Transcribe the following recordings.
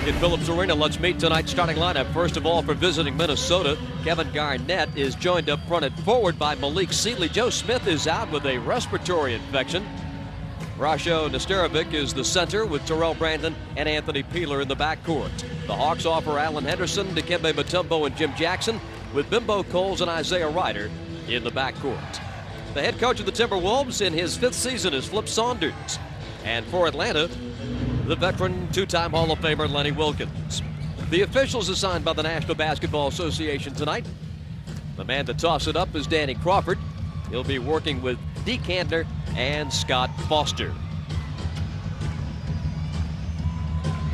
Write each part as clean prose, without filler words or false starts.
in Phillips Arena. Let's meet tonight's starting lineup. First of all, for visiting Minnesota, Kevin Garnett is joined up front and forward by Malik Sealy. Joe Smith is out with a respiratory infection. Rasho Nesterovic is the center with Terrell Brandon and Anthony Peeler in the backcourt. The Hawks offer Alan Henderson, Dikembe Mutombo, and Jim Jackson, with Bimbo Coles and Isaiah Ryder in the backcourt. The head coach of the Timberwolves in his 5th season is Flip Saunders. And for Atlanta, the veteran two-time Hall of Famer Lenny Wilkens. The officials assigned by the National Basketball Association tonight. The man to toss it up is Danny Crawford. He'll be working with Dee Kantner and Scott Foster.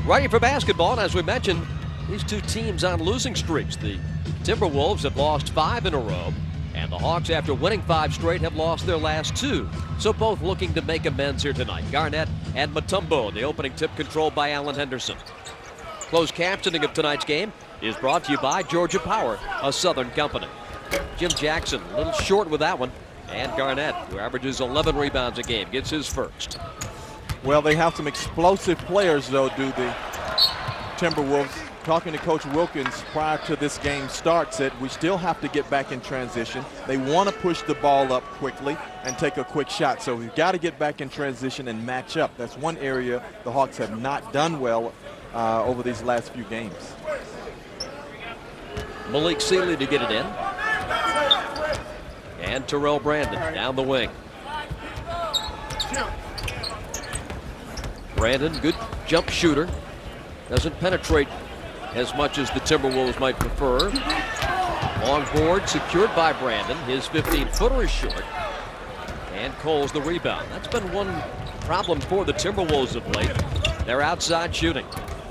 Ready for basketball, and as we mentioned, these two teams on losing streaks. The Timberwolves have lost 5 in a row, and the Hawks, after winning 5 straight, have lost their last 2. So both looking to make amends here tonight. Garnett and Mutombo, the opening tip controlled by Alan Henderson. Closed captioning of tonight's game is brought to you by Georgia Power, a Southern company. Jim Jackson, a little short with that one. And Garnett, who averages 11 rebounds a game, gets his first. Well, they have some explosive players, though, do the Timberwolves. Talking to Coach Wilkins prior to this game start, said we still have to get back in transition. They want to push the ball up quickly and take a quick shot. So we've got to get back in transition and match up. That's one area the Hawks have not done well over these last few games. Malik Sealy to get it in. And Terrell Brandon down the wing. Brandon, good jump shooter. Doesn't penetrate as much as the Timberwolves might prefer. Long board secured by Brandon. His 15-footer is short. And Coles the rebound. That's been one problem for the Timberwolves of late. They're outside shooting.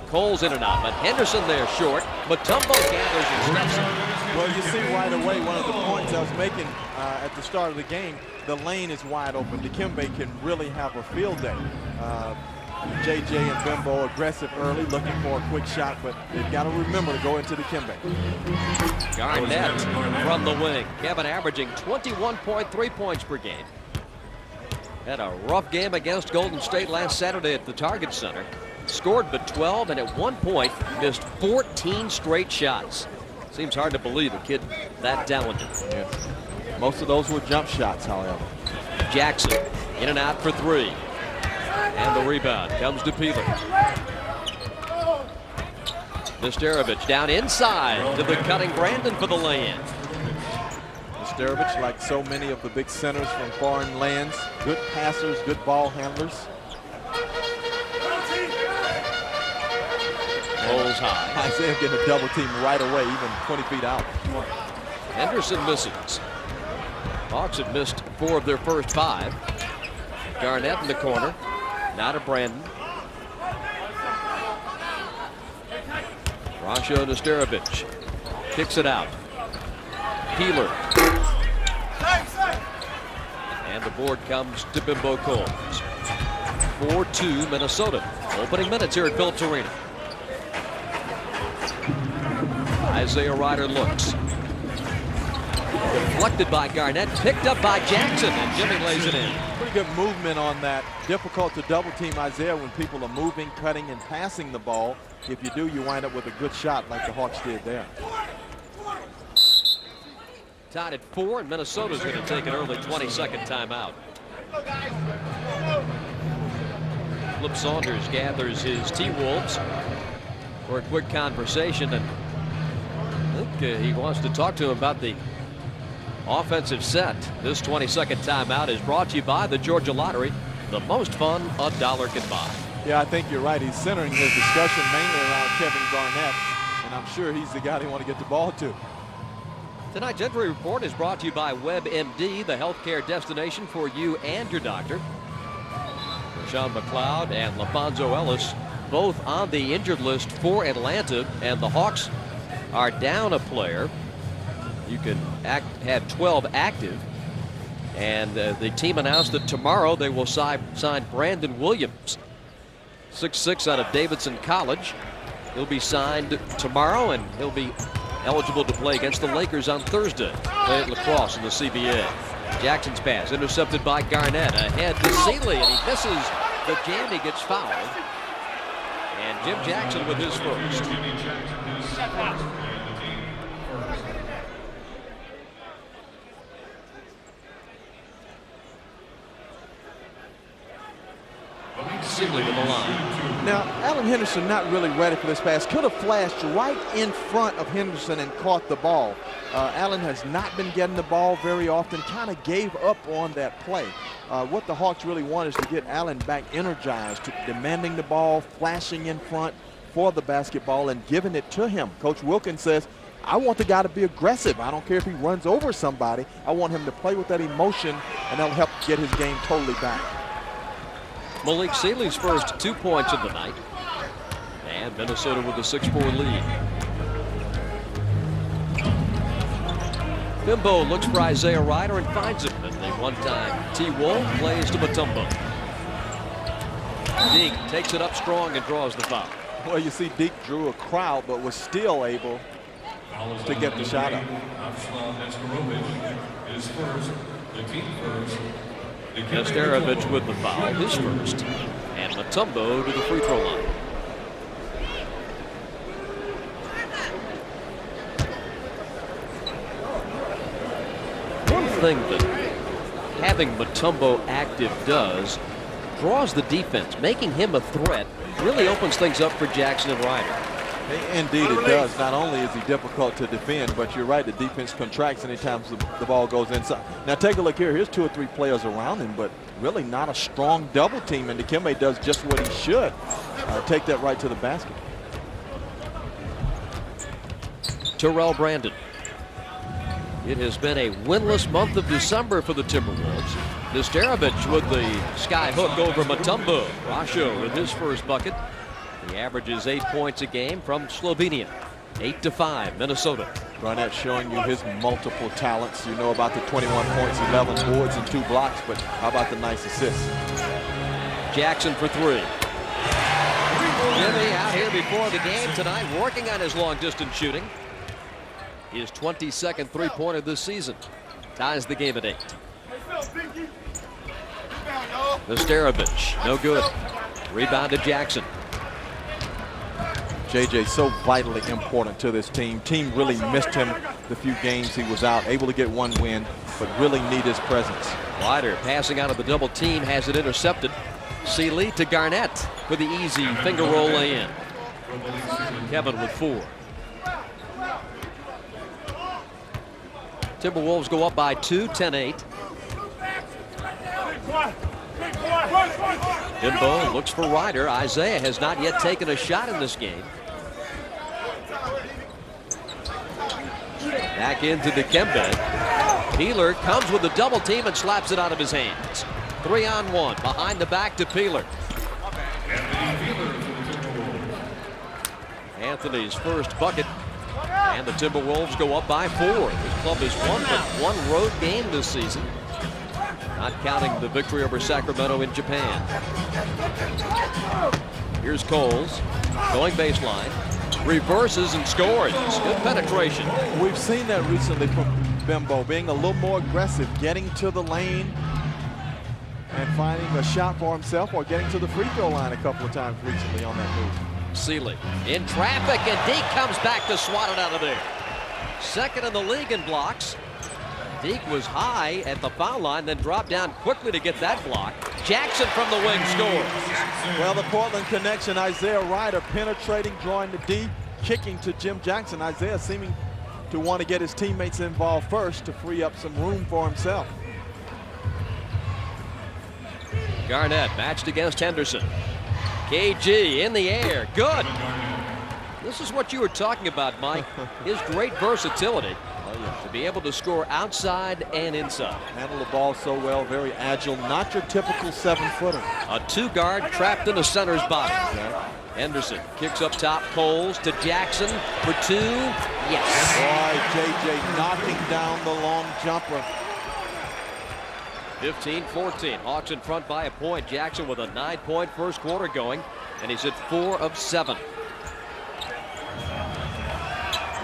Coles in and out, but Henderson there short. Mutombo gathers and steps in. Well, you see right away one of the points I was making at the start of the game. The lane is wide open. Dikembe can really have a field day. JJ and Bimbo aggressive early, looking for a quick shot, but they've got to remember to go into Dikembe. Garnett from the wing. Kevin averaging 21.3 points per game. Had a rough game against Golden State last Saturday at the Target Center. Scored but 12, and at one point missed 14 straight shots. Seems hard to believe a kid that talented. Yeah. Most of those were jump shots, however. Jackson in and out for 3. And the rebound comes to Peeler. Nesterovic down inside to the cutting Brandon for the lay-in. Nesterovic, like so many of the big centers from foreign lands, good passers, good ball handlers. Rolls high. Isaiah getting a double team right away, even 20 feet out. Henderson misses. Hawks have missed 4 of their first 5. Garnett in the corner. Now to Brandon. Rasho Nesterovic kicks it out. Peeler. And the board comes to Bimbo Coles. 4-2 Minnesota. Opening minutes here at Phillips Arena. Isaiah Ryder looks. Deflected by Garnett, picked up by Jackson, and Jimmy lays it in. Pretty good movement on that. Difficult to double team Isaiah when people are moving, cutting, and passing the ball. If you do, you wind up with a good shot like the Hawks did there. Tied at 4, and Minnesota's going to take an early 20-second timeout. Flip Saunders gathers his T-Wolves for a quick conversation, and I think he wants to talk to him about the offensive set. This 20-second timeout is brought to you by the Georgia Lottery. The most fun a dollar can buy. Yeah, I think you're right. He's centering his discussion mainly around Kevin Garnett, and I'm sure he's the guy they want to get the ball to. Tonight's injury report is brought to you by WebMD, the healthcare destination for you and your doctor. Sean McLeod and LaFonso Ellis both on the injured list for Atlanta, and the Hawks are down a player. You can have 12 active, and the team announced that tomorrow they will sign Brandon Williams, 6'6" out of Davidson College. He'll be signed tomorrow, and he'll be eligible to play against the Lakers on Thursday. Play at lacrosse in the CBA. Jackson's pass intercepted by Garnett, ahead to Sealy, and he misses the jam. He gets fouled, And Jim Jackson with his first. Sibley to the line. Now, Allen Henderson not really ready for this pass. Could have flashed right in front of Henderson and caught the ball. Allen has not been getting the ball very often, kind of gave up on that play. What the Hawks really want is to get Allen back energized, demanding the ball, flashing in front for the basketball and giving it to him. Coach Wilkins says, I want the guy to be aggressive. I don't care if he runs over somebody. I want him to play with that emotion, and that'll help get his game totally back. Malik Sealy's first 2 points of the night. And Minnesota with a 6-4 lead. Mutombo looks for Isaiah Ryder and finds him. And the one-time T-Wolf plays to Mutombo. Deke takes it up strong and draws the foul. Well, you see Deke drew a crowd, but was still able to get the shot up. Nesterovich with the foul, his first. And Mutombo to the free throw line. One thing that having Mutombo active does, draws the defense, making him a threat, really opens things up for Jackson and Ryder. Indeed it does. Not only is he difficult to defend, but you're right, the defense contracts anytime the ball goes inside. Now take a look here. Here's 2 or 3 players around him, but really not a strong double team, and Dikembe does just what he should. Take that right to the basket. Terrell Brandon. It has been a winless month of December for the Timberwolves. Nesterovich with the sky hook over Mutombo. Rasho with his first bucket. He averages 8 points a game from Slovenia. 8-5, Minnesota. Garnett showing you his multiple talents. You know about the 21 points, 11 boards, and 2 blocks, but how about the nice assists? Jackson for 3. Jimmy out here before the game tonight, working on his long-distance shooting. His 22nd three-pointer this season. Ties the game at 8. Nesterovich, no good. Rebound to Jackson. JJ so vitally important to this team. Team really missed him the few games he was out. Able to get 1 win, but really need his presence. Ryder passing out of the double team, has it intercepted. Sealy to Garnett for the easy finger roll lay-in. Kevin with 4. Timberwolves go up by 2, 10-8. Timbo looks for Ryder. Isaiah has not yet taken a shot in this game. Back into Dikembe. Peeler comes with a double team and slaps it out of his hands. 3-on-1 behind the back to Peeler. Anthony's first bucket. And the Timberwolves go up by 4. This club has won but 1 road game this season, not counting the victory over Sacramento in Japan. Here's Coles going baseline, reverses and scores. Good penetration. We've seen that recently from Bimbo, being a little more aggressive, getting to the lane and finding a shot for himself, or getting to the free throw line a couple of times recently on that move. Sealy in traffic, and Deke comes back to swat it out of there. Second in the league in blocks. Deke was high at the foul line, then dropped down quickly to get that block. Jackson from the wing scores. Well, the Portland connection, Isaiah Ryder penetrating, drawing the D, kicking to Jim Jackson. Isaiah seeming to want to get his teammates involved first to free up some room for himself. Garnett matched against Henderson. KG in the air, good. This is what you were talking about, Mike. His great versatility to be able to score outside and inside. Handle the ball so well, very agile, not your typical 7-footer. A 2-guard trapped in the center's body. Henderson kicks up top, Coles to Jackson for 2. Yes. Boy, JJ knocking down the long jumper. 15-14. Hawks in front by a point. Jackson with a 9-point first quarter going, and he's at 4 of 7.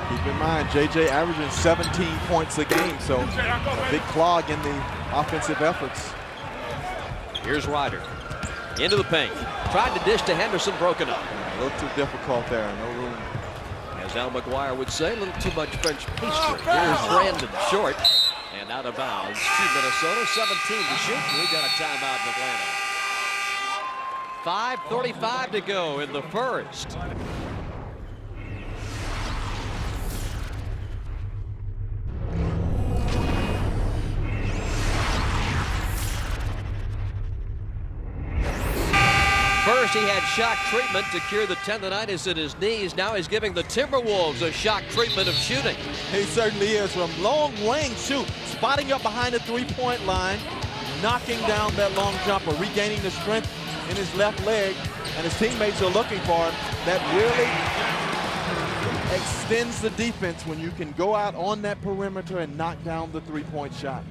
Keep in mind, JJ averaging 17 points a game, so a big clog in the offensive efforts. Here's Ryder into the paint. Tried to dish to Henderson, broken up. A little too difficult there. No room. As Al McGuire would say, a little too much French pastry. Here's Brandon short and out of bounds to Minnesota. 17 to shoot. We got a timeout in Atlanta. 5:35 to go in the first. First, he had shock treatment to cure the tendonitis in his knees. Now he's giving the Timberwolves a shock treatment of shooting. He certainly is. From long range shoot, spotting up behind the three-point line, knocking down that long jumper, regaining the strength in his left leg, and his teammates are looking for him. That really extends the defense when you can go out on that perimeter and knock down the three-point shot.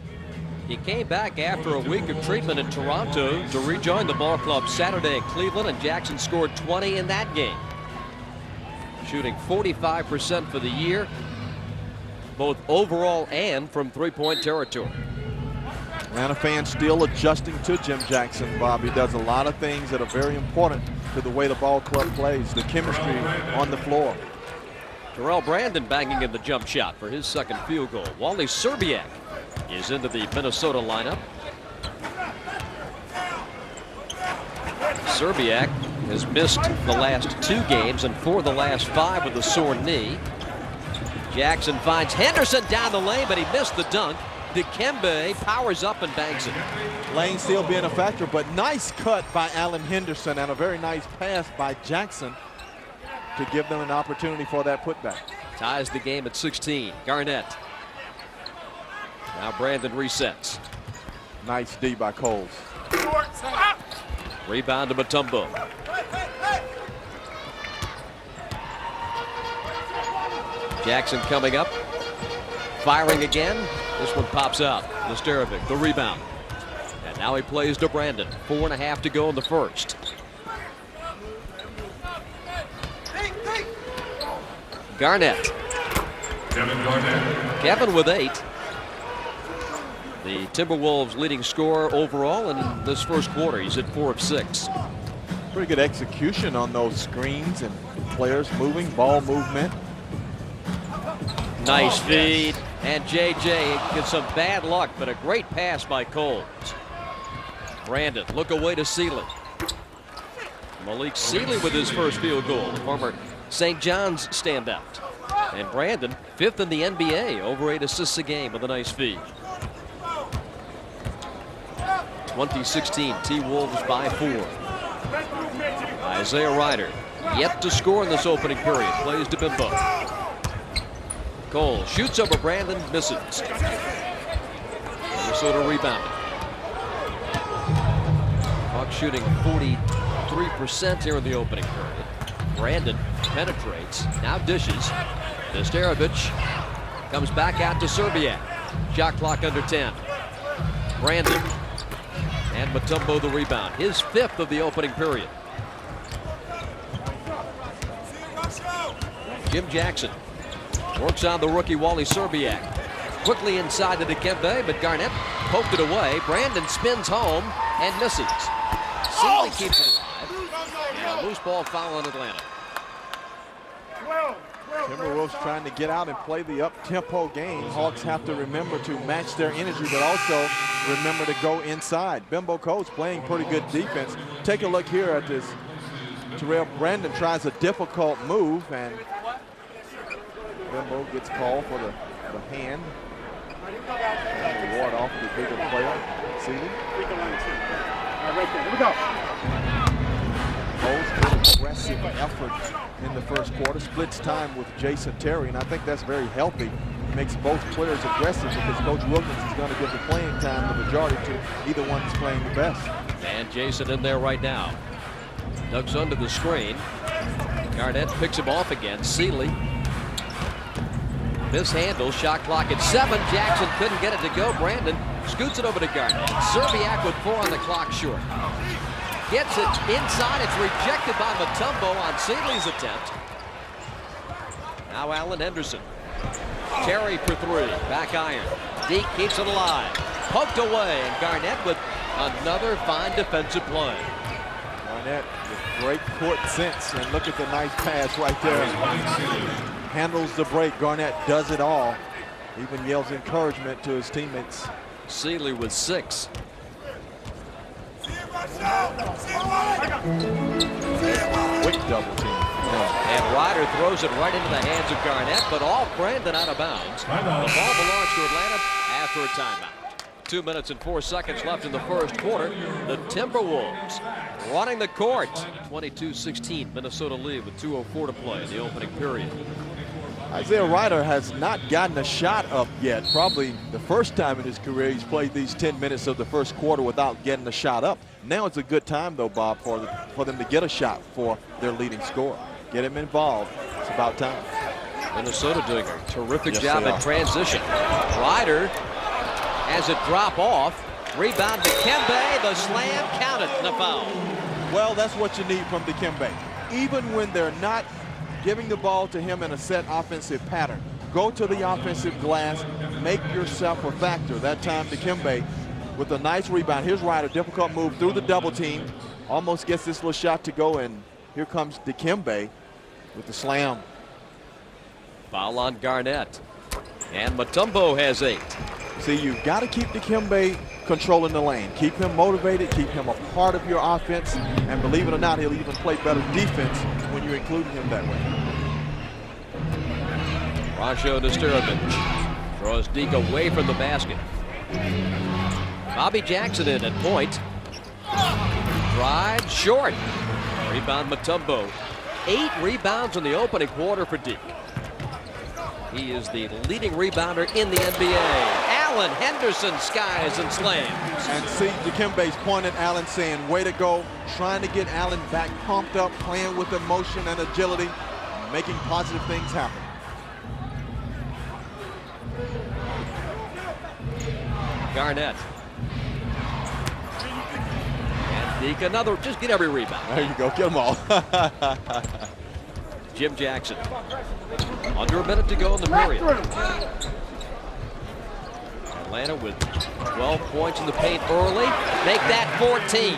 He came back after a week of treatment in Toronto to rejoin the ball club Saturday in Cleveland, and Jackson scored 20 in that game. Shooting 45% for the year, both overall and from three-point territory. Atlanta fans still adjusting to Jim Jackson, Bob. He does a lot of things that are very important to the way the ball club plays, the chemistry on the floor. Terrell Brandon banging in the jump shot for his second field goal. Wally Szczerbiak is into the Minnesota lineup. Szczerbiak has missed the last 2 games and for the last 5 with a sore knee. Jackson finds Henderson down the lane, but he missed the dunk. Dikembe powers up and bangs it. Lane still being a factor, but nice cut by Alan Henderson and a very nice pass by Jackson to give them an opportunity for that putback. Ties the game at 16. Garnett. Now Brandon resets. Nice D by Coles. Rebound to Mutombo. Jackson coming up. Firing again. This one pops out. Nesterovic, the rebound. And now he plays to Brandon. 4.5 to go in the first. Garnett. Kevin with 8. The Timberwolves leading scorer overall in this first quarter. He's at 4 of 6. Pretty good execution on those screens and players moving, ball movement. Nice feed. And JJ gets some bad luck, but a great pass by Coles. Brandon, look away to Sealy. Malik Sealy with his first field goal, the former St. John's standout. And Brandon, 5th in the NBA, over 8 assists a game with a nice feed. 2016 T-Wolves by 4. Isaiah Ryder yet to score in this opening period. Plays to Bimbo. Cole shoots over Brandon, misses. Minnesota rebounding. Hawks shooting 43% here in the opening period. Brandon penetrates, now dishes. Nesterovic comes back out to Szczerbiak. Shot clock under 10. Brandon and Mutombo the rebound. His 5th of the opening period. Jim Jackson works on the rookie Wally Szczerbiak. Quickly inside to Dikembe, but Garnett poked it away. Brandon spins home and misses. Sealy keeps it alive. And a loose ball foul on Atlanta. Timberwolves trying to get out and play the up-tempo game. Hawks have to remember to match their energy, but also remember to go inside. Bimbo Coles playing pretty good defense. Take a look here at this. Terrell Brandon tries a difficult move, and Bimbo gets called for the hand. And the ward off the bigger player. Sealy. Right there. Here we go. Coles good aggressive effort in the first quarter. Splits time with Jason Terry, and I think that's very healthy. Makes both players aggressive because Coach Wilkins is going to give the playing time the majority to either one that's playing the best. And Jason in there right now. Ducks under the screen. Garnett picks him off again. Sealy mishandles. Shot clock at 7. Jackson couldn't get it to go. Brandon scoots it over to Garnett. Szczerbiak with 4 on the clock short. Gets it inside. It's rejected by Mutombo on Sealy's attempt. Now Alan Henderson. Terry for 3. Back iron. Deke keeps it alive. Poked away, and Garnett with another fine defensive play. Garnett with great court sense, and look at the nice pass right there. Handles the break. Garnett does it all. Even yells encouragement to his teammates. Seeley with 6. Quick double team. And Ryder throws it right into the hands of Garnett, but off Brandon out of bounds. The ball belongs to Atlanta after a timeout. 2 minutes and 4 seconds left in the first quarter. The Timberwolves running the court. 22-16, Minnesota lead with 2:04 to play in the opening period. Isaiah Ryder has not gotten a shot up yet. Probably the first time in his career he's played these 10 minutes of the first quarter without getting a shot up. Now it's a good time, though, Bob, for them to get a shot for their leading scorer. Get him involved. It's about time. Minnesota doing a terrific job in transition. Ryder has it drop off. Rebound to Dikembe. The slam counted. The foul. Well, that's what you need from Dikembe. Even when they're not giving the ball to him in a set offensive pattern, go to the offensive glass, make yourself a factor. That time Dikembe with a nice rebound. Here's Ryder, difficult move through the double team. Almost gets this little shot to go, and here comes Dikembe with the slam. Foul on Garnett. And Mutombo has 8. See, you've got to keep Dikembe controlling the lane. Keep him motivated, keep him a part of your offense, and believe it or not, he'll even play better defense when you're including him that way. Rasho Nesterovic throws Deke away from the basket. Bobby Jackson in at point. Drive short. Rebound Mutombo. 8 rebounds in the opening quarter for Deke. He is the leading rebounder in the NBA. Allen Henderson skies and slams. And see, Dikembe's pointing at Allen saying, way to go, trying to get Allen back pumped up, playing with emotion and agility, making positive things happen. Garnett. And Deke another, just get every rebound. There you go, get them all. Jim Jackson. Under a minute to go in the period. Atlanta with 12 points in the paint early. Make that 14.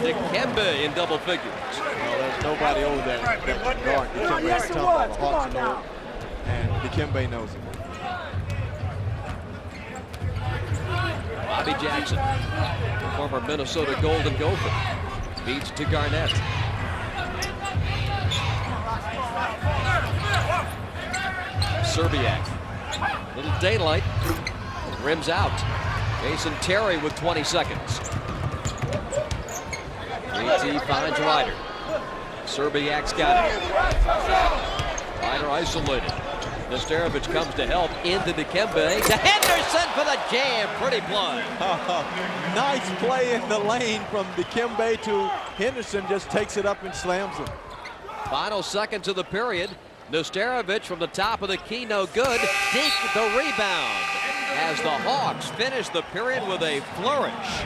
Dikembe in double figures. Well, there's nobody over there that can guard Dikembe's tempo. The Hawks know it, and Dikembe knows it. Bobby Jackson, former Minnesota Golden Gopher, beats to Garnett. Serbiak, little daylight, rims out. Jason Terry with 20 seconds. 3T finds Ryder. Serbiak's got it. Ryder isolated. Nesterovic comes to help into Dikembe. To Henderson for the jam. Pretty play. Nice play in the lane from Dikembe to Henderson. Just takes it up and slams it. Final seconds of the period. Nesterovic from the top of the key, no good. Deke with the rebound as the Hawks finish the period with a flourish.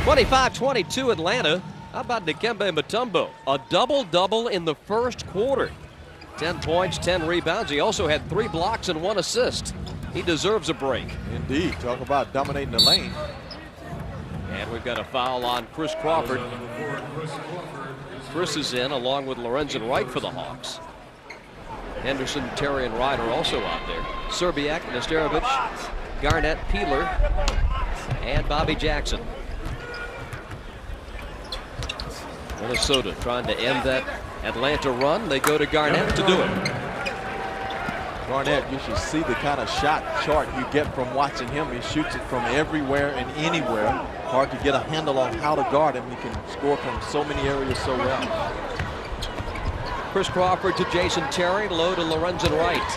(25-22) Atlanta. How about Dikembe Mutombo? A double-double in the first quarter. 10 points, 10 rebounds. He also had 3 blocks and 1 assist. He deserves a break. Indeed. Talk about dominating the lane. And we've got a foul on Chris Crawford. Chris is in along with Lorenzen Wright for the Hawks. Henderson, Terry, and Ryder also out there. Serbiak, Nesterovic, Garnett, Peeler, and Bobby Jackson. Minnesota trying to end that Atlanta run. They go to Garnett to do it. Garnett, you should see the kind of shot chart you get from watching him. He shoots it from everywhere and anywhere. Hard to get a handle on how to guard him. He can score from so many areas so well. Chris Crawford to Jason Terry, low to Lorenzen Wright.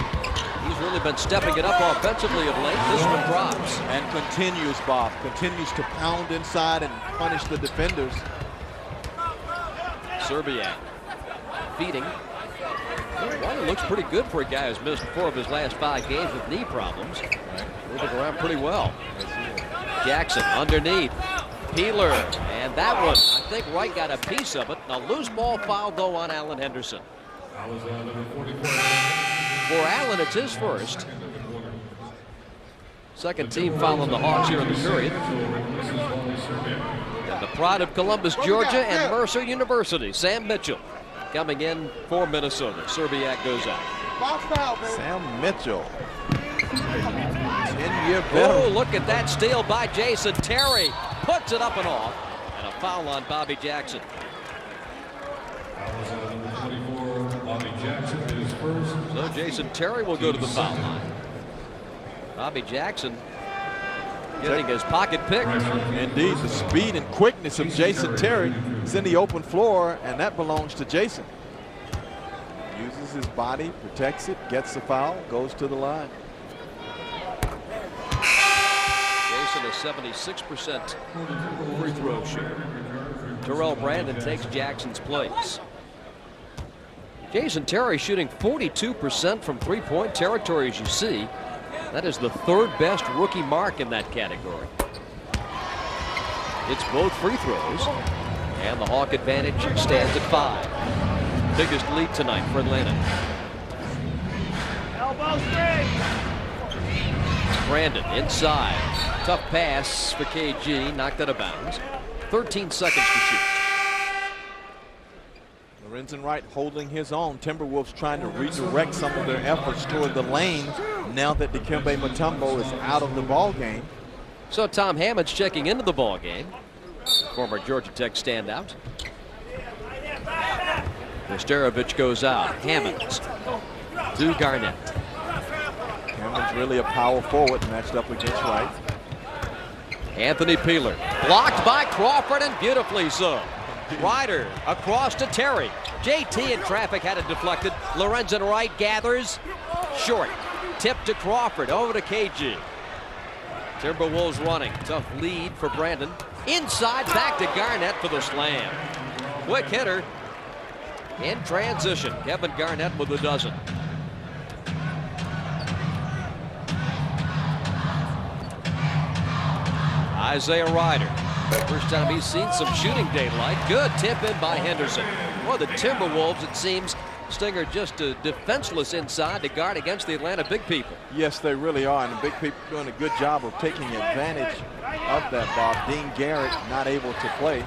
He's really been stepping it up offensively of late. This one drops. And continues, Bob. Continues to pound inside and punish the defenders. Serbiak feeding. Ryder looks pretty good for a guy who's missed 4 of his last 5 games with knee problems. Moving around pretty well. Jackson underneath. Peeler, and that one, I think Wright got a piece of it. A loose ball foul though on Allen Henderson. For Allen, it's his first. Second team foul on the Hawks here in the period. And the pride of Columbus, Georgia, and Mercer University, Sam Mitchell, coming in for Minnesota. Serbiak goes out. Sam Mitchell, 10-year Oh, veteran. look at that steal by Jason Terry. Puts it up and off. And a foul on Bobby Jackson. So Jason Terry will go to the foul line. Bobby Jackson getting his pocket picked. Indeed, the speed and quickness of Jason Terry is in the open floor, and that belongs to Jason. Uses his body, protects it, gets the foul, goes to the line. Jason is 76% free throw shooter. Terrell Brandon takes Jackson's place. Jason Terry shooting 42% from three-point territory, as you see. That is the third best rookie mark in that category. It's both free throws, and the Hawk advantage stands at 5. Biggest lead tonight for Atlanta. Elbow straight. Brandon inside. Tough pass for KG, knocked out of bounds. 13 seconds to shoot. Lorenzen Wright holding his own. Timberwolves trying to redirect some of their efforts toward the lane now that Dikembe Mutombo is out of the ball game. So Tom Hammond's checking into the ball game. Former Georgia Tech standout. Nesterovic goes out. Hammonds to Garnett. Hammond's really a power forward matched up against Wright. Anthony Peeler blocked by Crawford, and beautifully so. Ryder across to Terry. JT in traffic had it deflected. Lorenzen Wright gathers. Short. Tip to Crawford. Over to KG. Timberwolves running. Tough lead for Brandon. Inside, back to Garnett for the slam. Quick hitter. In transition. Kevin Garnett with a dozen. Isaiah Ryder. First time he's seen some shooting daylight. Good tip in by Henderson. Well, the Timberwolves, it seems, Stinger just defenseless inside to guard against the Atlanta big people. Yes, they really are, and the big people doing a good job of taking advantage of that, Bob. Dean Garrett not able to play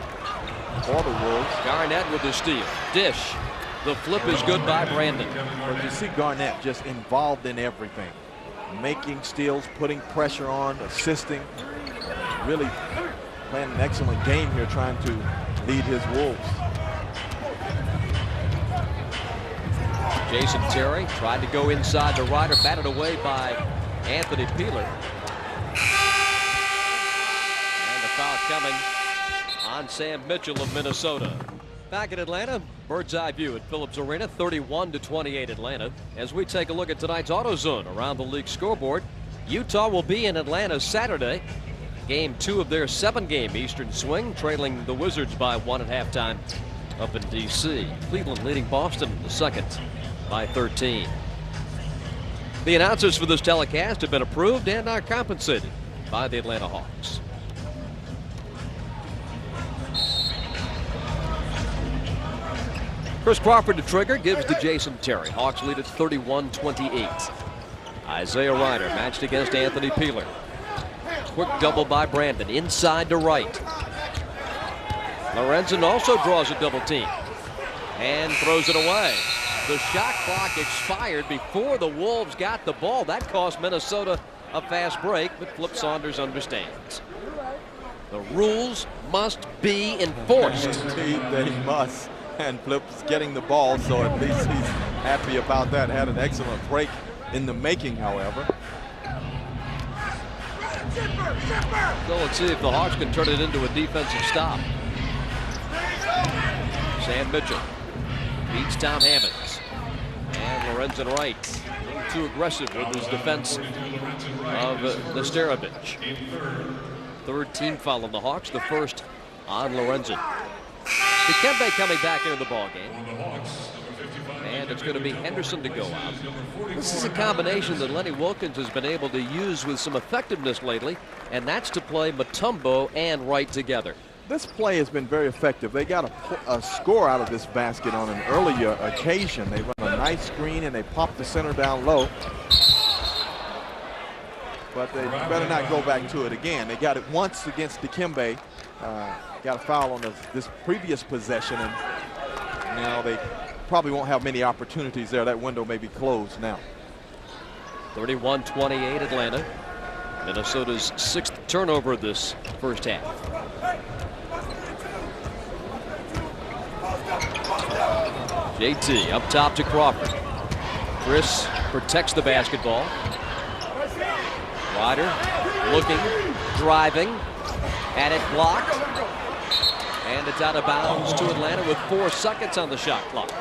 for the Wolves. Garnett with the steal. Dish. The flip is good by Brandon. But you see Garnett just involved in everything. Making steals, putting pressure on, assisting. Really playing an excellent game here, trying to lead his Wolves. Jason Terry tried to go inside to Ryder, batted away by Anthony Peeler. And the foul coming on Sam Mitchell of Minnesota. Back in Atlanta, bird's eye view at Phillips Arena, 31-28 Atlanta. As we take a look at tonight's AutoZone around the league scoreboard, Utah will be in Atlanta Saturday. Game 2 of their 7-game Eastern swing, trailing the Wizards by 1 at halftime up in D.C. Cleveland leading Boston in the second by 13. The announcers for this telecast have been approved and are compensated by the Atlanta Hawks. Chris Crawford to trigger, gives to Jason Terry. Hawks lead at 31-28. Isaiah Ryder matched against Anthony Peeler. Quick double by Brandon, inside to Wright. Lorenzen also draws a double team and throws it away. The shot clock expired before the Wolves got the ball. That cost Minnesota a fast break, but Flip Saunders understands. The rules must be enforced. Indeed, they must. And Flip's getting the ball, so at least he's happy about that. Had an excellent break in the making, however. So let's see if the Hawks can turn it into a defensive stop. Sam Mitchell beats Tom Hammonds. And Lorenzen Wright a little too aggressive with his defense of Nesterovic. Third team foul on the Hawks, the first on Lorenzen. Dikembe coming back into the ball game. And it's going to be Henderson to go out. This is a combination that Lenny Wilkins has been able to use with some effectiveness lately, and that's to play Mutombo and Wright together. this play has been very effective. They got a score out of this basket on an earlier occasion. They run a nice screen and they pop the center down low. But they better not go back to it again. They got it once against Dikembe. Got a foul on this previous possession, and now they probably won't have many opportunities there. That window may be closed now. 31-28 Atlanta. Minnesota's 6th turnover this first half. JT up top to Crawford. Chris protects the basketball. Ryder looking, driving, had it blocked, and it's out of bounds to Atlanta with 4 seconds on the shot clock.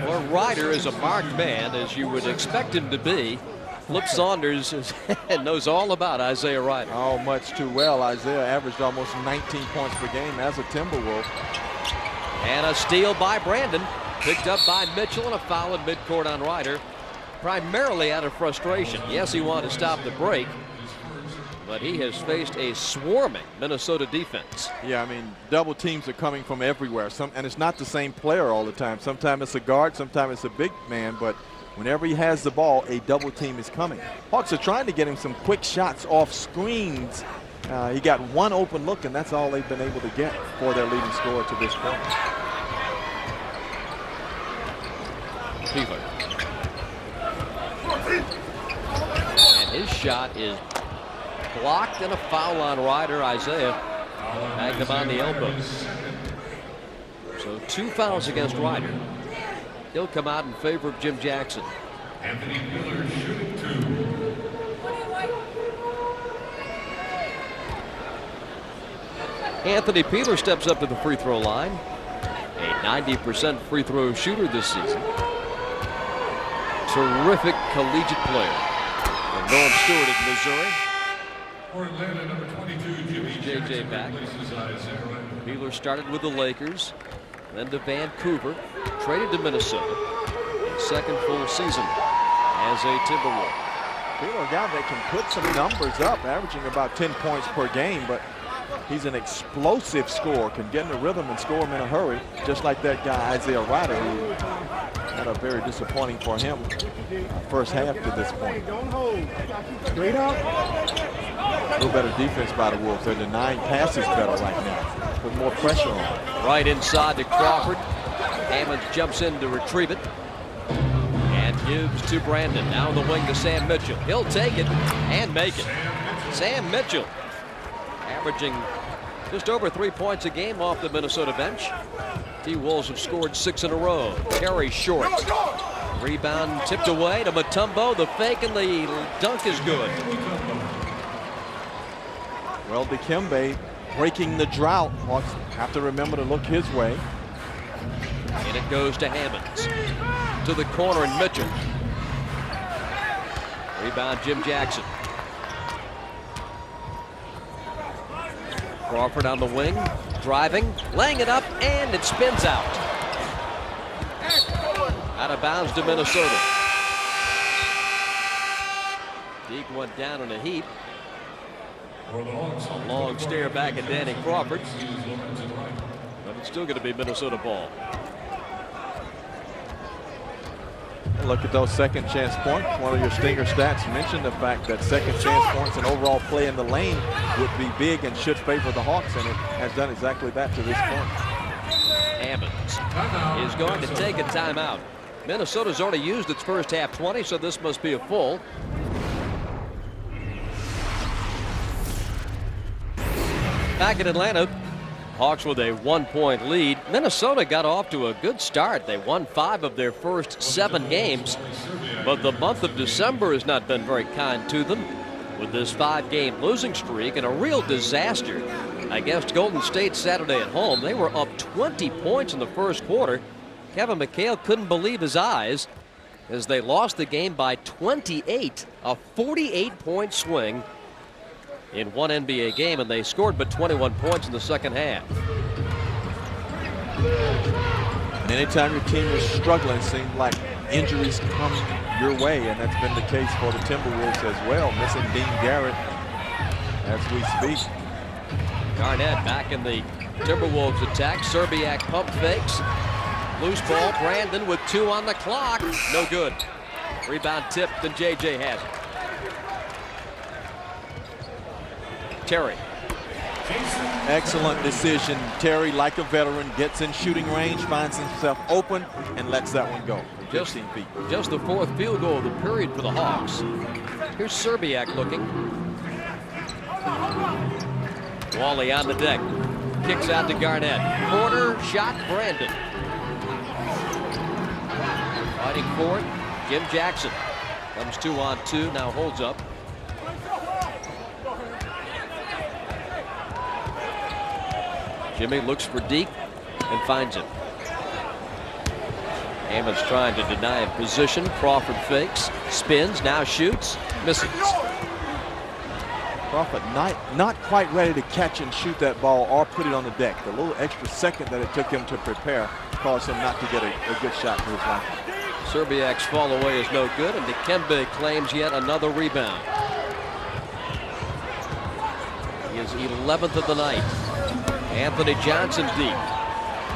Well, Ryder is a marked man, as you would expect him to be. Flip Saunders knows all about Isaiah Ryder. Oh, much too well. Isaiah averaged almost 19 points per game as a Timberwolf. And a steal by Brandon, picked up by Mitchell, and a foul in midcourt on Ryder, primarily out of frustration. Yes, he wanted to stop the break, but he has faced a swarming Minnesota defense. Yeah, I mean, double teams are coming from everywhere. And it's not the same player all the time. Sometimes it's a guard, sometimes it's a big man, but whenever he has the ball, a double team is coming. Hawks are trying to get him some quick shots off screens. He got one open look, and that's all they've been able to get for their leading scorer to this point. Peeler. And his shot is blocked, and a foul on Ryder. Isaiah bagged him on the elbow. So 2 fouls against Ryder. He'll come out in favor of Jim Jackson. Anthony Miller shooting 2. Anthony Peeler steps up to the free throw line. A 90% free throw shooter this season. Terrific collegiate player. And Norm Stewart of Missouri. For Atlanta, number 22, Jimmy JJ back. Peeler started with the Lakers, then to Vancouver, traded to Minnesota. His 2nd full season as a Timberwolf. Peeler, a guy that can put some numbers up, averaging about 10 points per game, but he's an explosive scorer, can get in the rhythm and score him in a hurry, just like that guy Isaiah Ryder, who had a very disappointing for him first half to this point. Straight up. A little better defense by the Wolves. They're denying passes better right now. Put more pressure on. Right inside to Crawford. Hammonds jumps in to retrieve it. And gives to Brandon. Now the wing to Sam Mitchell. He'll take it and make it. Sam Mitchell averaging just over 3 points a game off the Minnesota bench. T-Wolves have scored 6 in a row. Carry short. Rebound tipped away to Mutombo. The fake and the dunk is good. Well, Dikembe breaking the drought. Hawks have to remember to look his way. And it goes to Hammonds. To the corner, and Mitchell. Rebound Jim Jackson. Crawford on the wing, driving, laying it up, and it spins out. Out of bounds to Minnesota. Deke went down in a heap. A long stare back at Danny Crawford. But it's still going to be Minnesota ball. Look at those second chance points. One of your stinger stats mentioned the fact that second chance points and overall play in the lane would be big and should favor the Hawks, and it has done exactly that to this point. Hammonds is going to take a timeout. Minnesota's already used its first half 20, so this must be a full. Back in Atlanta, Hawks with a 1-point lead. Minnesota got off to a good start. They won 5 of their first 7 games, but the month of December has not been very kind to them with this 5-game losing streak and a real disaster against Golden State Saturday at home. They were up 20 points in the first quarter. Kevin McHale couldn't believe his eyes as they lost the game by 28, a 48-point swing in one NBA game, and they scored but 21 points in the second half. And anytime your team is struggling, it seems like injuries come your way, and that's been the case for the Timberwolves as well. Missing Dean Garrett as we speak. Garnett back in the Timberwolves attack. Serbiak pump fakes. Loose ball. Brandon with 2 on the clock. No good. Rebound tipped, and JJ has it. Terry. Excellent decision. Terry, like a veteran, gets in shooting range, finds himself open, and lets that one go. 15 feet. Just the 4th field goal of the period for the Hawks. Here's Serbiak looking. Wally on the deck. Kicks out to Garnett. Corner shot, Brandon. Fighting for it, Jim Jackson. Comes 2-on-2, now holds up. Jimmy looks for deep and finds it. Hammond's trying to deny him position. Crawford fakes, spins, now shoots, misses. Crawford not quite ready to catch and shoot that ball or put it on the deck. The little extra second that it took him to prepare caused him not to get a good shot to his line. Serbiak's fall away is no good, and Dikembe claims yet another rebound. He is 11th of the night. Anthony Johnson deep.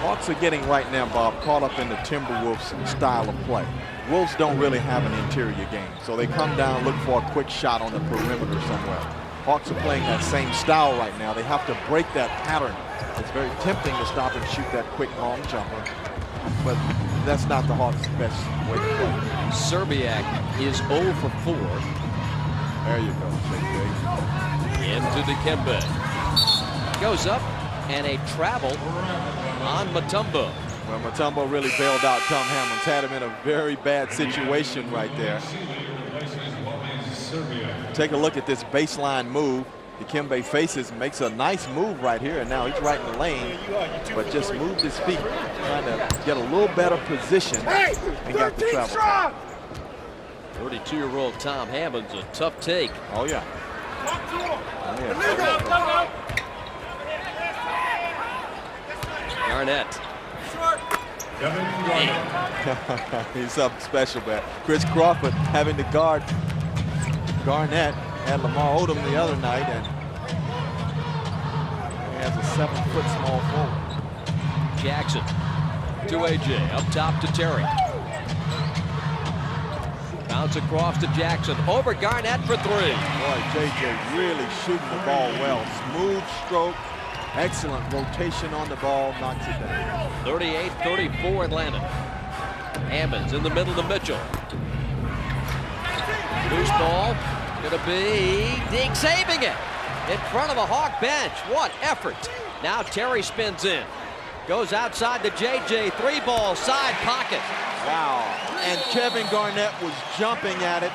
Hawks are getting right now, Bob, caught up in the Timberwolves style of play. Wolves don't really have an interior game, so they come down, look for a quick shot on the perimeter somewhere. Hawks are playing that same style right now. They have to break that pattern. It's very tempting to stop and shoot that quick long jumper, but that's not the Hawks' best way to play. Serbiak is 0 for 4. There you go, JJ. Into Dikembe. Goes up, and a travel on Mutombo. Well, Mutombo really bailed out Tom Hammonds, had him in a very bad situation right there. Take a look at this baseline move. Dikembe faces, makes a nice move right here, and now he's right in the lane, but just moved his feet, trying to get a little better position, and got the travel. 32-year-old Tom Hammonds, a tough take. Oh, yeah. Garnett. He's something special, man. Chris Crawford having to guard Garnett. Had Lamar Odom the other night, and he has a 7-foot small forward. Jackson to AJ, up top to Terry. Bounce across to Jackson, over Garnett for 3. Boy, JJ really shooting the ball well. Smooth stroke, excellent rotation on the ball, knocks it down. 38-34 Atlanta. Hammonds in the middle to Mitchell. Loose ball, gonna be Deke saving it in front of the Hawk bench. What effort. Now Terry spins in. Goes outside to JJ, 3-ball, side pocket. Wow, and Kevin Garnett was jumping at it.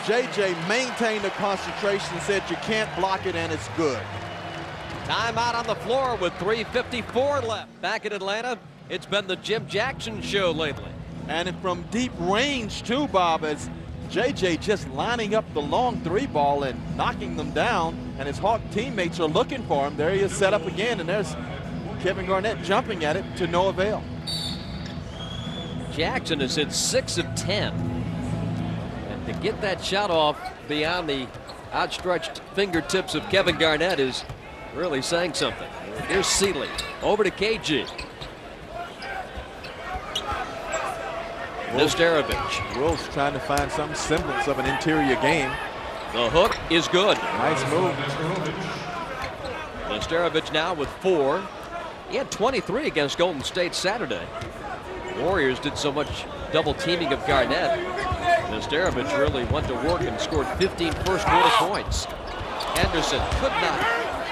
JJ maintained the concentration, said you can't block it, and it's good. Timeout on the floor with 3:54 left. Back in Atlanta, it's been the Jim Jackson show lately. And from deep range too, Bob, as JJ just lining up the long 3-ball and knocking them down, and his Hawk teammates are looking for him. There he is set up again, and there's Kevin Garnett jumping at it to no avail. Jackson has hit 6 of 10. And to get that shot off beyond the outstretched fingertips of Kevin Garnett is really saying something. Here's Seeley over to KG. Nesterovic. Wolves trying to find some semblance of an interior game. The hook is good. Nice move. Nesterovic now with 4. He had 23 against Golden State Saturday. Warriors did so much double teaming of Garnett. Nesterovic really went to work and scored 15 first quarter points. Henderson could not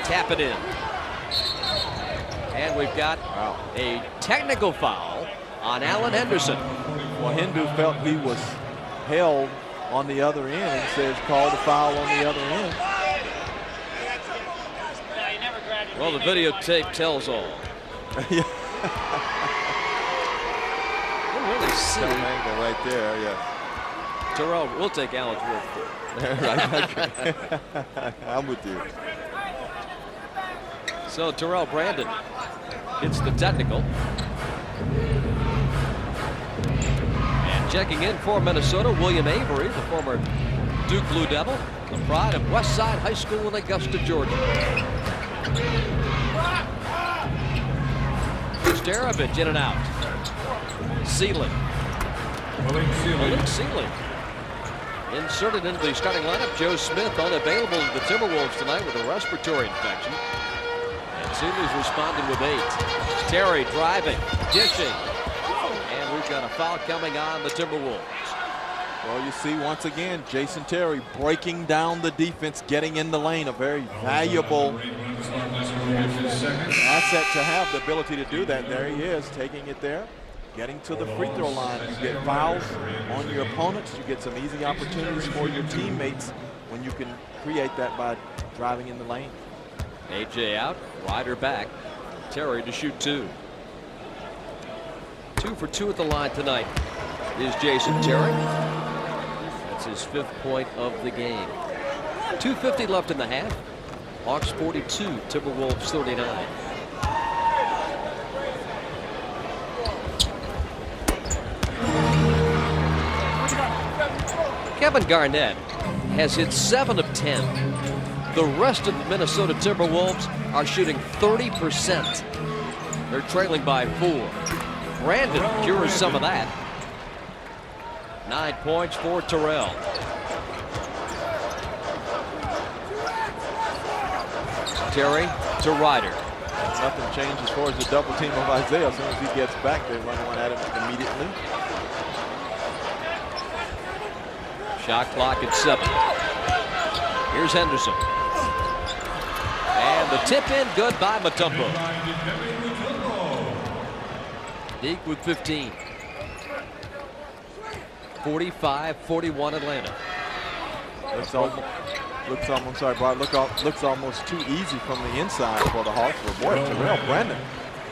tap it in. And we've got a technical foul on Alan Henderson. Well, Hindu felt he was held on the other end and says call the foul on the other end. Well, the videotape tells all. Yeah. We'll really see. Some angle right there, yeah. Terrell, we'll take Alan's word for it. Right. I'm with you. So Terrell Brandon hits the technical. And checking in for Minnesota, William Avery, the former Duke Blue Devil, the pride of Westside High School in Augusta, Georgia. Nesterovich in and out. Sealy. Malik Sealy inserted into the starting lineup. Joe Smith unavailable to the Timberwolves tonight with a respiratory infection. And Sealy's responded with 8. Terry driving, dishing. And we've got a foul coming on the Timberwolves. Well, you see once again Jason Terry breaking down the defense, getting in the lane. A very valuable asset to have the ability to do that. There he is, taking it there, getting to the free throw line. You get fouls on your opponents. You get some easy opportunities for your teammates when you can create that by driving in the lane. AJ out, Ryder back. Terry to shoot 2. 2 for 2 at the line tonight is Jason Terry. That's his 5th point of the game. 2:50 left in the half. Hawks 42, Timberwolves 39. Kevin Garnett has hit 7 of 10. The rest of the Minnesota Timberwolves are shooting 30%. They're trailing by 4. Brandon cures some of that. 9 points for Terrell. Terry to Ryder. Nothing changed as far as the double team of Isaiah. As soon as he gets back, they run one at him immediately. Shot clock at 7. Here's Henderson. And the tip in, good by Mutombo. Deke with 15. 45-41 Atlanta. Looks almost too easy from the inside for the Hawks. Boy, Terrell Brandon.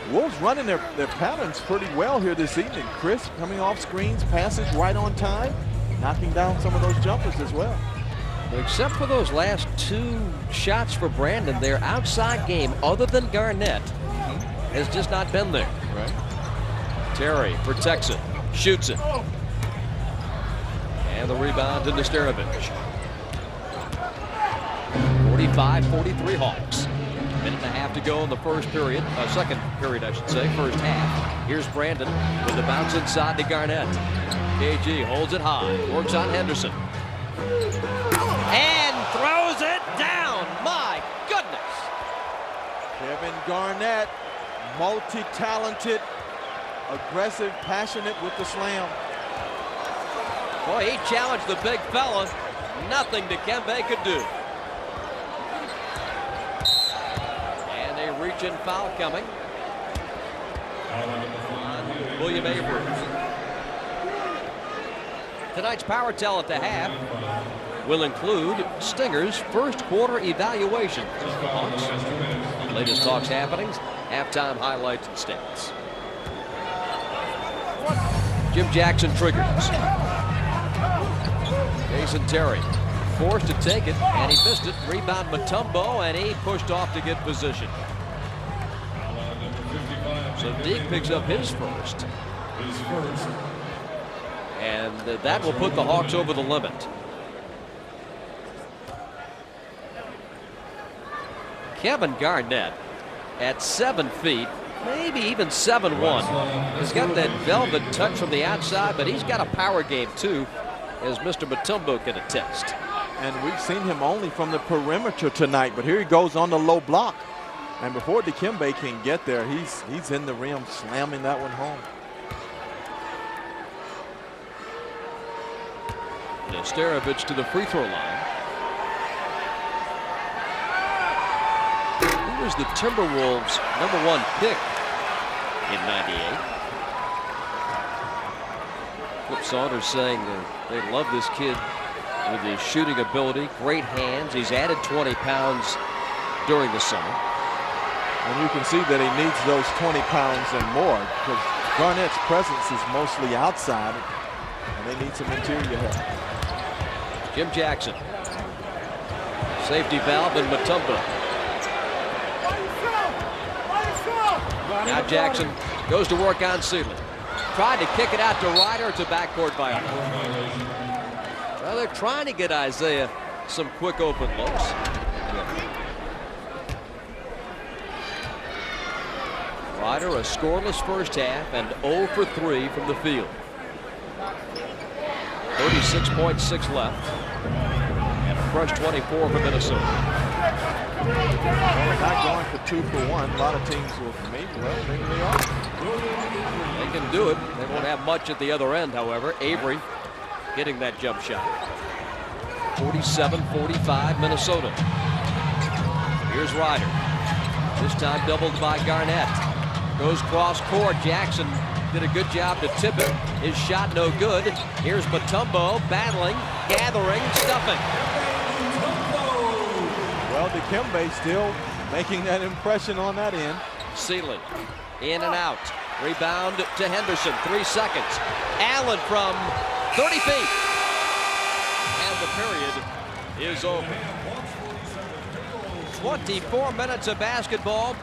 Wolves running their patterns pretty well here this evening. Chris coming off screens, passes right on time, knocking down some of those jumpers as well. Except for those last 2 shots for Brandon, their outside game, other than Garnett, has just not been there. Right. Terry protects it, shoots it. And the rebound to Nesterovich. 45-43 Hawks. Minute and a half to go in the first period, second period I should say, first half. Here's Brandon with the bounce inside to Garnett. KG holds it high, works on Henderson. And throws it down, my goodness. Kevin Garnett, multi-talented, aggressive, passionate with the slam. Boy, he challenged the big fella. Nothing Dikembe could do. And a reach-in foul coming on William Abrams. Tonight's Power Tell at the half will include Stinger's first quarter evaluation. Latest Hawks happenings, halftime highlights and stats. Jim Jackson triggers. Jason Terry forced to take it, and he missed it. Rebound Mutombo, and he pushed off to get position. So Deke picks up his first. And that will put the Hawks over the limit. Kevin Garnett at 7 feet, maybe even 7'1". He's got that velvet touch from the outside, but he's got a power game too, as Mr. Mutombo can attest. And we've seen him only from the perimeter tonight, but here he goes on the low block. And before Dikembe can get there, he's in the rim, slamming that one home. Nesterovich to the free throw line. He was the Timberwolves' #1 pick in '98. Flip Saunders saying they love this kid with his shooting ability, great hands. He's added 20 pounds during the summer. And you can see that he needs those 20 pounds and more, because Garnett's presence is mostly outside, and they need some interior help. Jim Jackson. Safety valve and Mutombo. Now Jackson goes to work on Sealy. Tried to kick it out to Ryder. It's a backcourt violation. Well, they're trying to get Isaiah some quick open looks. Ryder a scoreless first half and 0 for 3 from the field. 36.6 left. And a fresh 24 for Minnesota. Well, not going for 2 for 1. A lot of teams will maybe they are. They can do it. They won't have much at the other end, however. Avery getting that jump shot. 47-45 Minnesota. Here's Ryder. This time doubled by Garnett. Goes cross court. Jackson did a good job to tip it. His shot no good. Here's Mutombo battling, gathering, stuffing. Well, Dikembe still making that impression on that end. Sealy in and out. Rebound to Henderson. 3 seconds. Allen from 30 feet. And the period is over. 24 minutes of basketball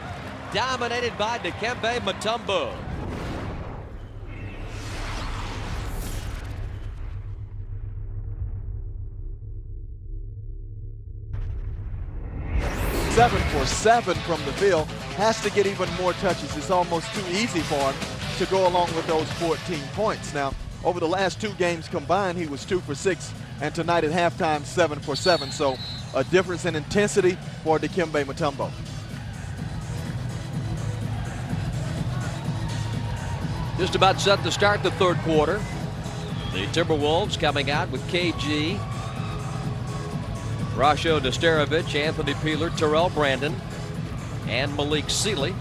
dominated by Dikembe Mutombo. Seven for 7 from the field. Has to get even more touches. It's almost too easy for him to go along with those 14 points. Now, over the last 2 games combined, he was 2 for 6, and tonight at halftime, 7 for 7. So a difference in intensity for Dikembe Mutombo. Just about set to start the third quarter. The Timberwolves coming out with KG, Rasho Nesterovic, Anthony Peeler, Terrell Brandon, and Malik Sealy.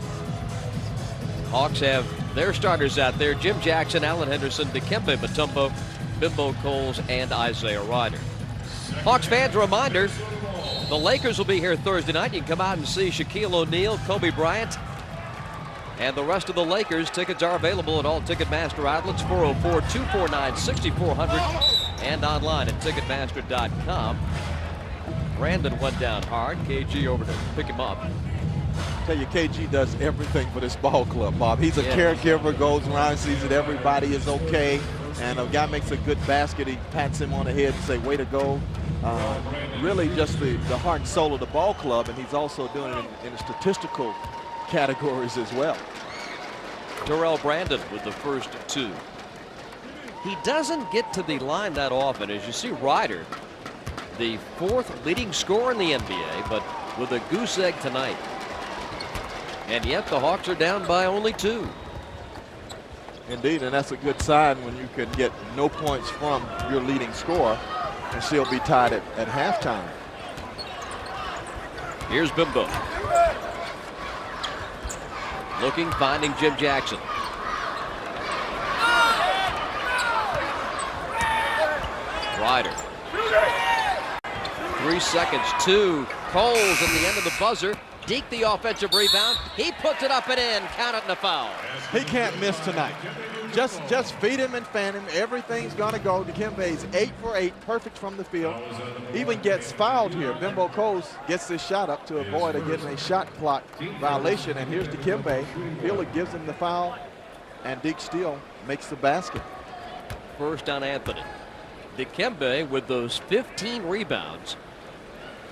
Hawks have their starters out there: Jim Jackson, Allen Henderson, Dikembe Mutombo, Bimbo Coles, and Isaiah Ryder. Hawks fans, a reminder, the Lakers will be here Thursday night. You can come out and see Shaquille O'Neal, Kobe Bryant, and the rest of the Lakers. Tickets are available at all Ticketmaster outlets, 404-249-6400, and online at Ticketmaster.com. Brandon went down hard. KG over to pick him up. Tell you, KG does everything for this ball club, Bob. He's a caregiver, goes around, sees that everybody is okay, and a guy makes a good basket. He pats him on the head and say, way to go. Really just the heart and soul of the ball club, and he's also doing it in the statistical categories as well. Terrell Brandon with the first 2. He doesn't get to the line that often. As you see, Ryder, the 4th leading scorer in the NBA, but with a goose egg tonight. And yet the Hawks are down by only 2. Indeed, and that's a good sign when you can get no points from your leading scorer and still be tied at halftime. Here's Bimbo. Looking, finding Jim Jackson. Ryder. 3 seconds, 2. Coles at the end of the buzzer. Deke the offensive rebound. He puts it up and in. Count it and a foul. He can't miss tonight. Just feed him and fan him. Everything's going to go. Dikembe's 8 for 8, perfect from the field. Even gets fouled here. Bimbo Coles gets this shot up to avoid getting a shot clock violation. And here's Dikembe. Peeler gives him the foul, and Deke Steele makes the basket. First on Anthony. Dikembe with those 15 rebounds,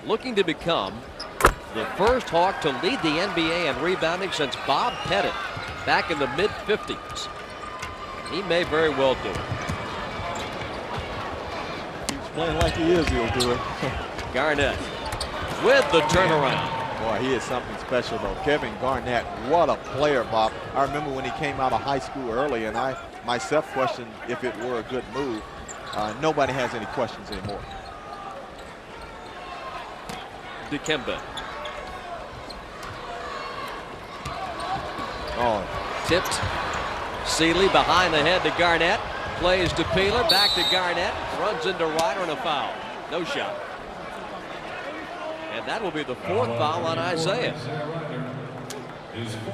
looking to become the first Hawk to lead the NBA in rebounding since Bob Pettit back in the mid-50s. He may very well do it. He's playing like he is, he'll do it. Garnett with the turnaround. Boy, he is something special, though. Kevin Garnett, what a player, Bob. I remember when he came out of high school early, and I myself questioned if it were a good move. Nobody has any questions anymore. Dikembe. Oh, tipped. Sealy behind the head to Garnett. Plays to Peeler. Back to Garnett. Runs into Ryder and a foul. No shot. And that will be the 4th foul on Isaiah.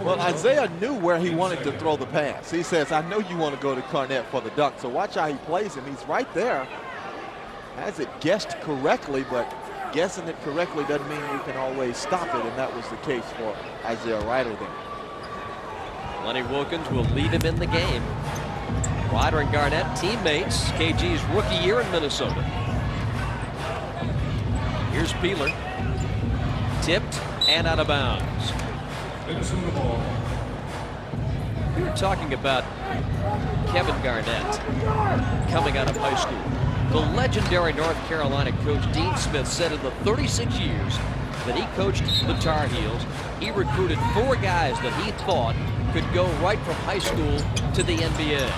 Well, Isaiah knew where he wanted to throw the pass. He says, I know you want to go to Garnett for the dunk. So watch how he plays him. He's right there. Has it guessed correctly, but guessing it correctly doesn't mean you can always stop it. And that was the case for Isaiah Ryder there. Lenny Wilkins will lead him in the game. Ryder and Garnett, teammates. KG's rookie year in Minnesota. Here's Peeler. Tipped and out of bounds. Minnesota ball. We were talking about Kevin Garnett coming out of high school. The legendary North Carolina coach Dean Smith said in the 36 years that he coached the Tar Heels, he recruited 4 guys that he thought could go right from high school to the NBA.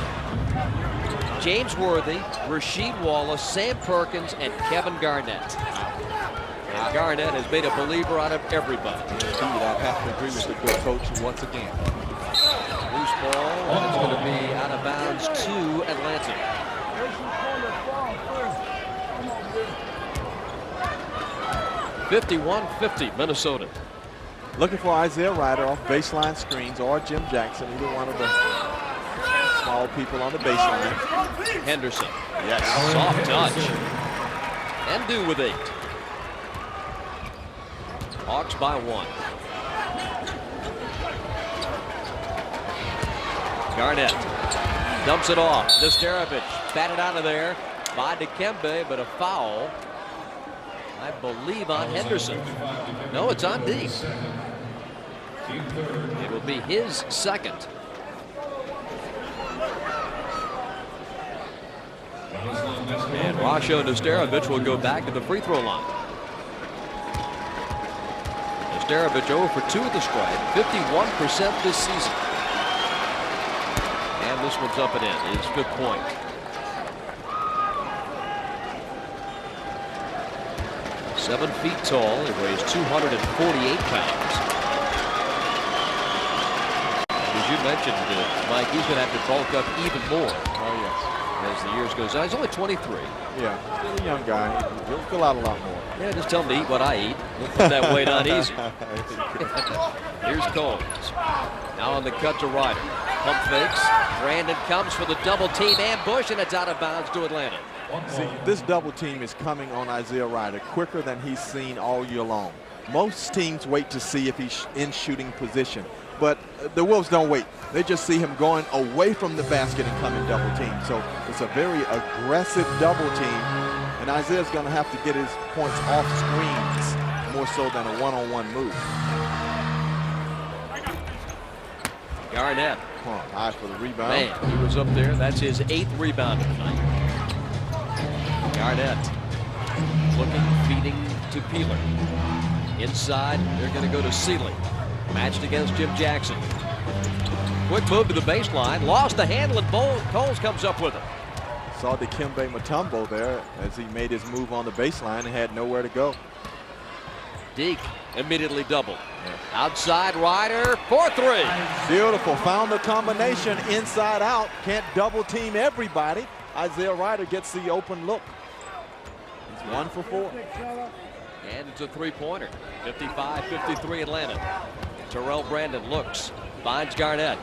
James Worthy, Rasheed Wallace, Sam Perkins, and Kevin Garnett. And Garnett has made a believer out of everybody. Indeed, I have to agree with the good coach once again. Loose ball, and it's going to be out of bounds to Atlanta. 51-50, Minnesota. Looking for Isaiah Ryder off baseline screens or Jim Jackson, either one of the small people on the baseline. Henderson. Yes. Soft touch. Endu with 8. Hawks by 1. Garnett dumps it off. Nesterovic batted out of there by Dikembe, but a foul, I believe, on Henderson. No, it's on D. It will be his second. And Rasho Nesterovic will go back to the free throw line. Nesterovic 0 for 2 at the stripe, 51% this season. And this one's up and in, his 5th point. Seven feet tall, he weighs 248 pounds. As you mentioned, Mike, he's going to have to bulk up even more. Oh, yes. As the years goes on. He's only 23. Yeah, still a young guy. He'll fill out a lot more. Yeah, just tell him to eat what I eat. He'll put that weight on easy. Here's Combs. Now on the cut to Ryder. Pump fakes. Brandon comes for the double team ambush, and it's out of bounds to Atlanta. See, this double team is coming on Isaiah Ryder quicker than he's seen all year long. Most teams wait to see if he's in shooting position, but the Wolves don't wait. They just see him going away from the basket and coming double team. So it's a very aggressive double team, and Isaiah's going to have to get his points off screens more so than a one-on-one move. Garnett. High for the rebound. Man, he was up there. That's his 8th rebound of the night. Garnett looking, feeding to Peeler. Inside, they're going to go to Sealy. Matched against Jim Jackson. Quick move to the baseline. Lost the handle, and Coles comes up with it. Saw Dikembe Mutombo there as he made his move on the baseline and had nowhere to go. Deke immediately doubled. Outside Ryder for 3. Beautiful. Found the combination inside out. Can't double team everybody. Isaiah Ryder gets the open look. He's 1 for 4. And it's a 3-pointer. 55-53 Atlanta. Terrell Brandon looks. Finds Garnett.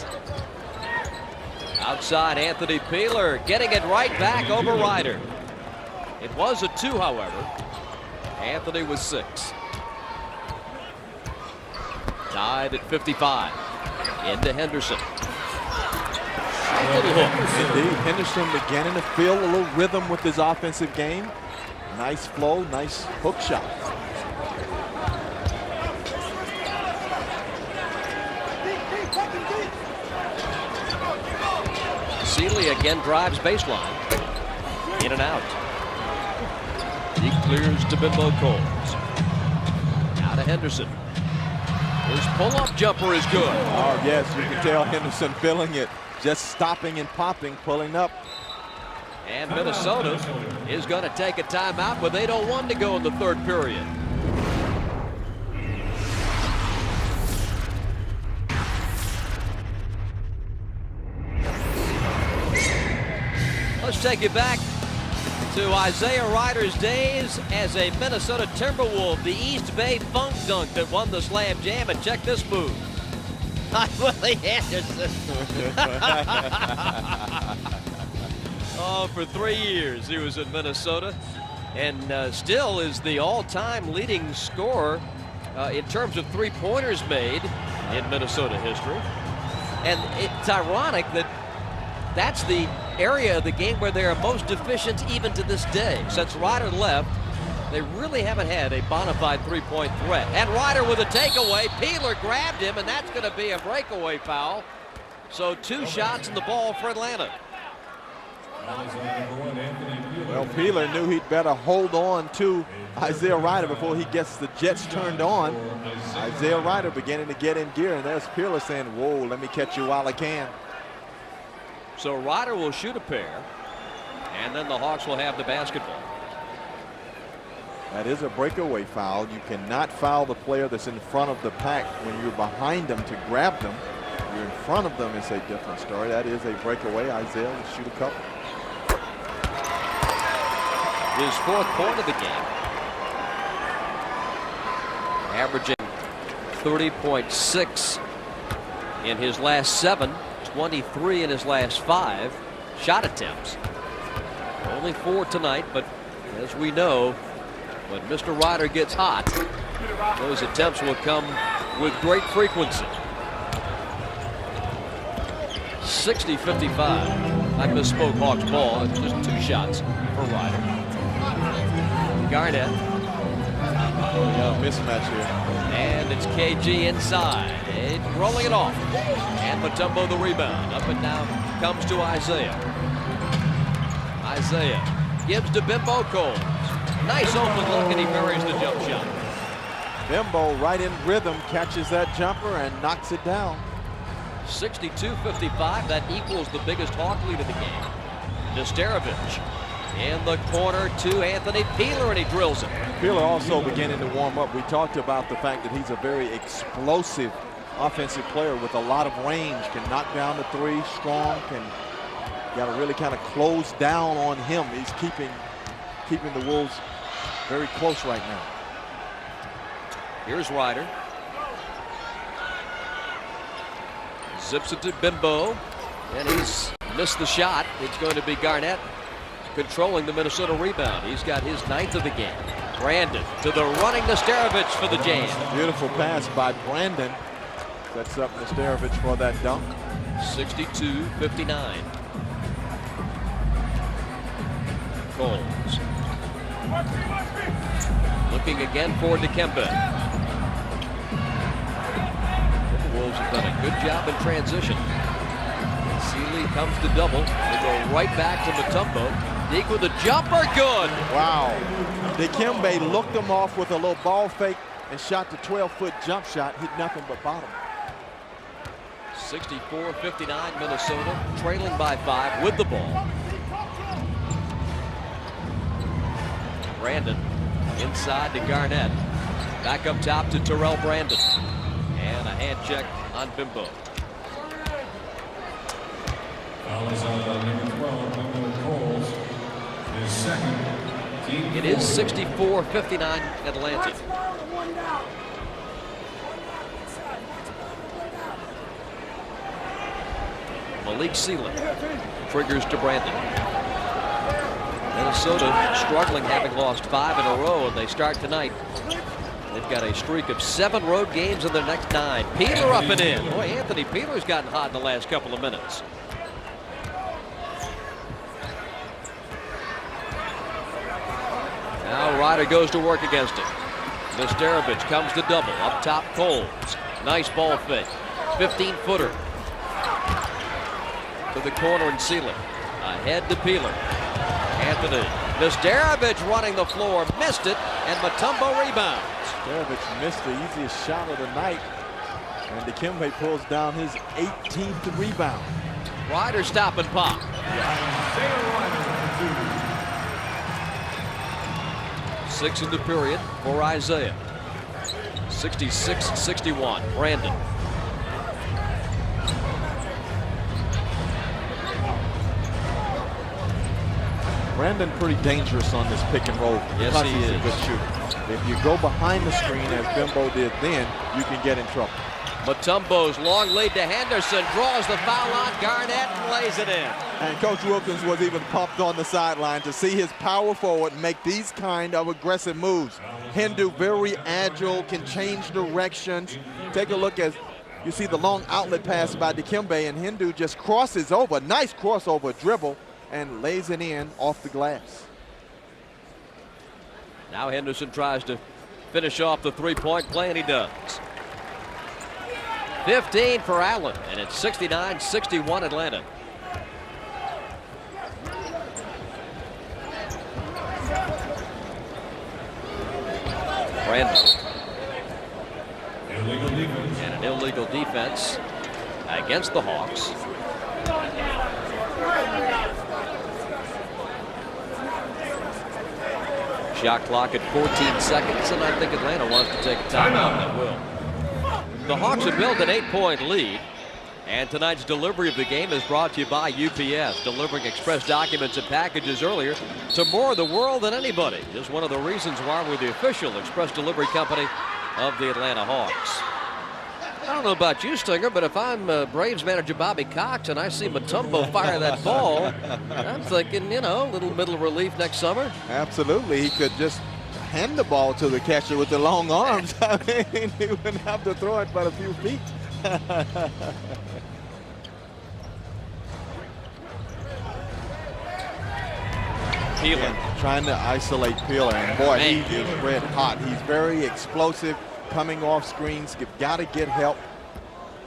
Outside Anthony Peeler getting it right back over Ryder. It was a 2, however. Anthony was 6. Tied at 55. Into Henderson. Little hook. Indeed, Henderson beginning to feel a little rhythm with his offensive game. Nice flow, nice hook shot. Sealy again drives baseline. In and out. He clears to Bimbo Coles. Now to Henderson. His pull-up jumper is good. Oh, yes, you can tell Henderson feeling it. Just stopping and popping, pulling up. And Minnesota is going to take a timeout with 8:01 to go in the 3rd period. Let's take you back to Isaiah Ryder's days as a Minnesota Timberwolves, the East Bay Funk Dunk that won the Slam Jam. And check this move. Willie Anderson. Oh, for 3 years he was in Minnesota, and still is the all-time leading scorer in terms of three-pointers made in Minnesota history. And it's ironic that that's the area of the game where they are most deficient even to this day. Since Ryder left, they really haven't had a bona fide three-point threat. And Ryder with a takeaway. Peeler grabbed him, and that's going to be a breakaway foul. So 2 shots in the ball for Atlanta. Well, Peeler knew he'd better hold on to Isaiah Ryder before he gets the Jets turned on. Isaiah Ryder beginning to get in gear, and there's Peeler saying, whoa, let me catch you while I can. So Ryder will shoot a pair, and then the Hawks will have the basketball. That is a breakaway foul. You cannot foul the player that's in front of the pack when you're behind them to grab them. You're in front of them, it's a different story. That is a breakaway. Isaiah will shoot a couple. His 4th point of the game. Averaging 30.6 in his last 7, 23 in his last 5 shot attempts. Only 4 tonight, but as we know, when Mr. Ryder gets hot, those attempts will come with great frequency. 60-55. I misspoke, Hawks ball. It's just 2 shots for Ryder. Garnett. We got a mismatch here. And it's KG inside. It's rolling it off. And Mutombo the rebound. Up and down comes to Isaiah. Isaiah gives to Bimbo Coles. Nice open look, and he buries the jump shot. Bimbo right in rhythm, catches that jumper and knocks it down. 62-55. That equals the biggest Hawk lead of the game. Nesterovic in the corner to Anthony Peeler, and he drills it. Peeler also beginning to warm up. We talked about the fact that he's a very explosive offensive player with a lot of range, can knock down the 3, strong, got to really kind of close down on him. He's keeping the Wolves very close right now. Here's Ryder. Zips it to Bimbo, and he's missed the shot. It's going to be Garnett controlling the Minnesota rebound. He's got his 9th of the game. Brandon to the running Nesterovic for the jam. Beautiful pass by Brandon. Sets up Nesterovic for that dunk. 62-59. Coles. Looking again for Dikembe. The Wolves have done a good job in transition. Seeley comes to double. They go right back to Mutombo. Deke with a jumper, good. Wow. Dikembe looked him off with a little ball fake and shot the 12-foot jump shot. Hit nothing but bottom. 64-59 Minnesota, trailing by 5 with the ball. Brandon inside to Garnett. Back up top to Terrell Brandon. And a hand check on Bimbo. Foul is on number 12, Bimbo Coles. His 2nd. Team It is 64-59 Atlanta. Malik Sealy triggers to Brandon. Minnesota struggling, having lost 5 in a row, and they start tonight. They've got a streak of 7 road games in their next 9. Peeler up and in. Boy, Anthony Peeler's gotten hot in the last couple of minutes. Now Ryder goes to work against him. Nesterovic comes to double. Up top, Coles. Nice ball fake. 15-footer. To the corner and Sealy. Ahead to Peeler. Anthony. Nesterovic running the floor. Missed it, and Mutombo rebounds. Nesterovic missed the easiest shot of the night. And Dikembe pulls down his 18th rebound. Ryder stop and pop. 6 in the period for Isaiah. 66-61. Brandon. Brandon pretty dangerous on this pick and roll. Yes, because he he's is. a good shooter. If you go behind the screen as Bimbo did then, you can get in trouble. Mutombo's long lead to Henderson. Draws the foul on Garnett and lays it in. And Coach Wilkins was even pumped on the sideline to see his power forward make these kind of aggressive moves. Hindu very agile, can change directions. Take a look as you see the long outlet pass by Dikembe, and Hindu just crosses over. Nice crossover dribble and lays it in off the glass. Now Henderson tries to finish off the three-point play, and he does. 15 for Allen, and it's 69-61 Atlanta. Brandon. Illegal defense. And an illegal defense against the Hawks. Shot clock at 14 seconds, and I think Atlanta wants to take a timeout. That will. The Hawks have built an 8-point lead, and tonight's delivery of the game is brought to you by UPS, delivering express documents and packages earlier to more of the world than anybody. Just one of the reasons why we're the official express delivery company of the Atlanta Hawks. I don't know about you, Stinger, but if I'm Braves manager Bobby Cox and I see Mutombo fire that ball, I'm thinking, you know, a little middle relief next summer. Absolutely. He could just hand the ball to the catcher with the long arms. I mean, he wouldn't have to throw it but a few feet. Peeler. Trying to isolate Peeler, and boy, he is red hot. He's very explosive, coming off screens. You've got to get help,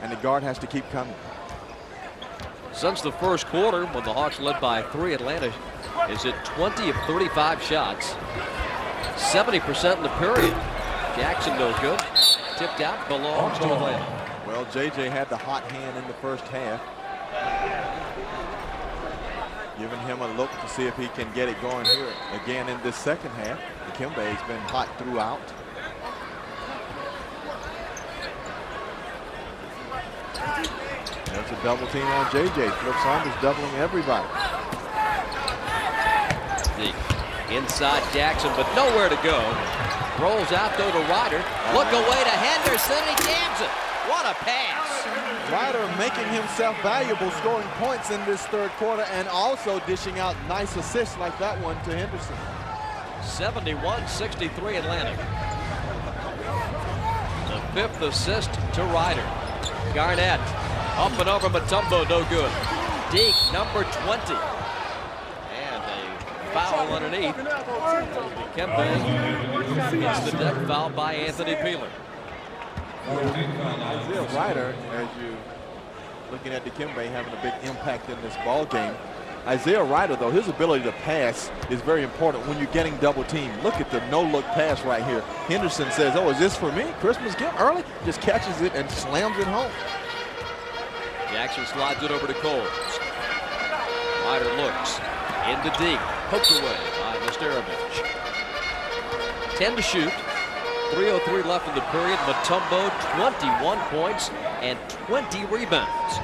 and the guard has to keep coming. Since the first quarter, when the Hawks led by 3, Atlanta is at 20 of 35 shots, 70% in the period. Jackson no good. Tipped out, belongs to Atlanta. Well, JJ had the hot hand in the first half. Giving him a look to see if he can get it going here again in this second half. Dikembe's been hot throughout. There's a double team on JJ. Flip Saunders doubling everybody. Deep. Inside Jackson, but nowhere to go. Rolls out though to Ryder. Look away to Henderson. He jams it. What a pass. Ryder making himself valuable, scoring points in this third quarter and also dishing out nice assists like that one to Henderson. 71-63 Atlanta. The 5th assist to Ryder. Garnett up and over Mutombo, no good. Deke, number 20. And a foul underneath. Dikembe gets the deck foul by Anthony Peeler. Isaiah Ryder, as you looking at Dikembe having a big impact in this ball game. Isaiah Ryder, though, his ability to pass is very important when you're getting double teamed. Look at the no-look pass right here. Henderson says, oh, is this for me? Christmas gift early? Just catches it and slams it home. Jackson slides it over to Coles. Ryder looks into deep, poked away by Misterovich. 10 to shoot. 3:03 left in the period. Mutombo, 21 points and 20 rebounds.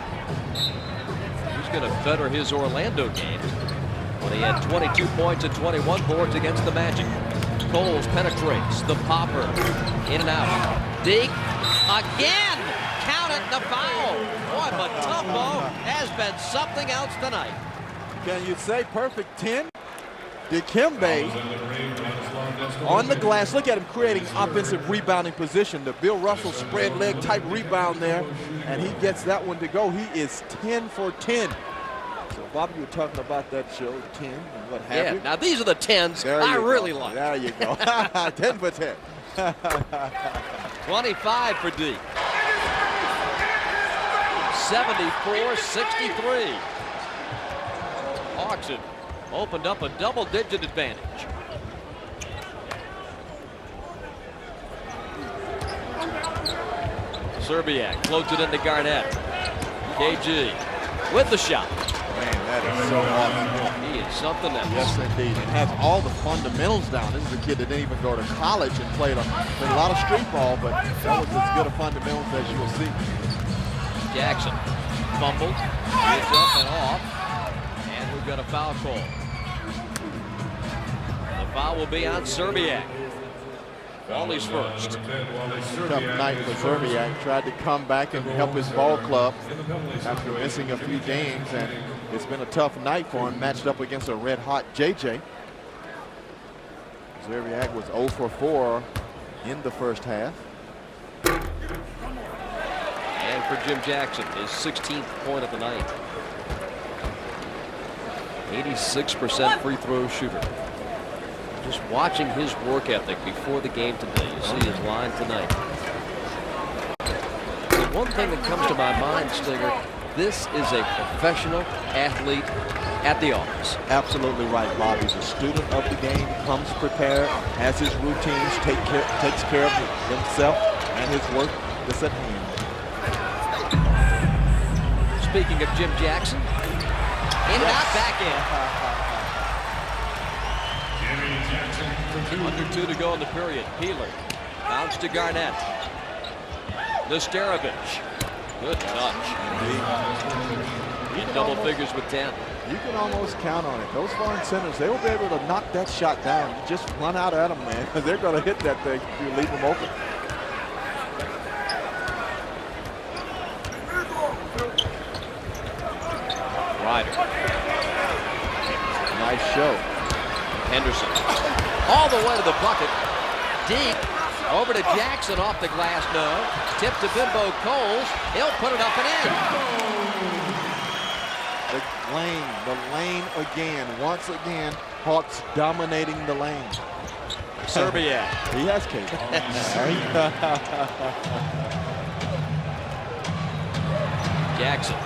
He's going to better his Orlando game when he had 22 points and 21 boards against the Magic. Coles penetrates the popper, in and out. Deke again. Count it, the foul. Boy, Mutombo has been something else tonight. Can you say perfect 10? Dikembe on the glass. Look at him creating offensive rebounding position. The Bill Russell spread leg type rebound there, and he gets that one to go. He is 10 for 10. So, Bobby, you were talking about that show, 10 and what have you. Now these are the 10s I really like. There you go. 10 for 10. 25 for D. 74-63. Hawks have opened up a double-digit advantage. Serbiak floats it into Garnett. KG with the shot. Man, that is so awesome. He is something else. Yes, indeed. And has all the fundamentals down. This is a kid that didn't even go to college and played a lot of street ball, but that was as good a fundamentals as you will see. Jackson fumbled, gets up and off, and we've got a foul call. The foul will be on Serbiak. Wally's first. Tough night for Serbiak. Tried to come back and help his ball club after missing a few games, and it's been a tough night for him, matched up against a red-hot JJ. Serbiak was 0 for 4 in the first half. And for Jim Jackson, his 16th point of the night. 86% free throw shooter. Just watching his work ethic before the game today. You see his line tonight. one thing that comes to my mind, Stinger, this is a professional athlete at the office. Absolutely right, Bob. He's a student of the game, comes prepared, has his routines, takes care of himself and his work that's at hand. Speaking of Jim Jackson, in and out, back in. Under 2 to go in the period. Peeler bounce to Garnett. Nesterovich. Good touch. In double figures with 10. You can almost count on it. Those foreign centers, they will be able to knock that shot down. You just run out at them, man, because they're going to hit that thing if you leave them open. Ryder. Nice show. Henderson. All the way to the bucket. Deep. Over to Jackson off the glass. No. Tip to Bimbo Coles. He'll put it up and in. The lane again. Once again, Hawks dominating the lane. Serbiak. He has cake. Jackson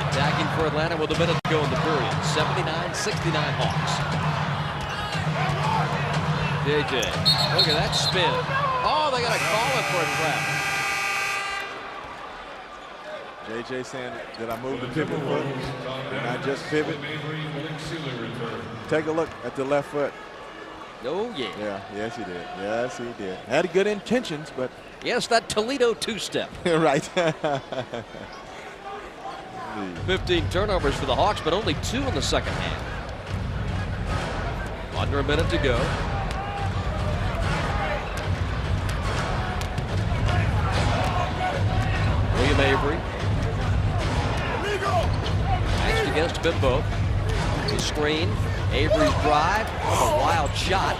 attacking for Atlanta with a minute to go in the period. 79-69 Hawks. JJ, look at that spin. Oh, they got to call it for a travel. JJ saying, did I move the pivot foot? Did I just pivot? Take a look at the left foot. Oh, yeah. Yeah, yes he did. Yes, he did. Had good intentions, but. Yes, that Toledo two-step. Right. 15 turnovers for the Hawks, but only 2 in the second half. Under a minute to go. William Avery. Next against Bimbo. The screen. Avery's drive. A wild shot.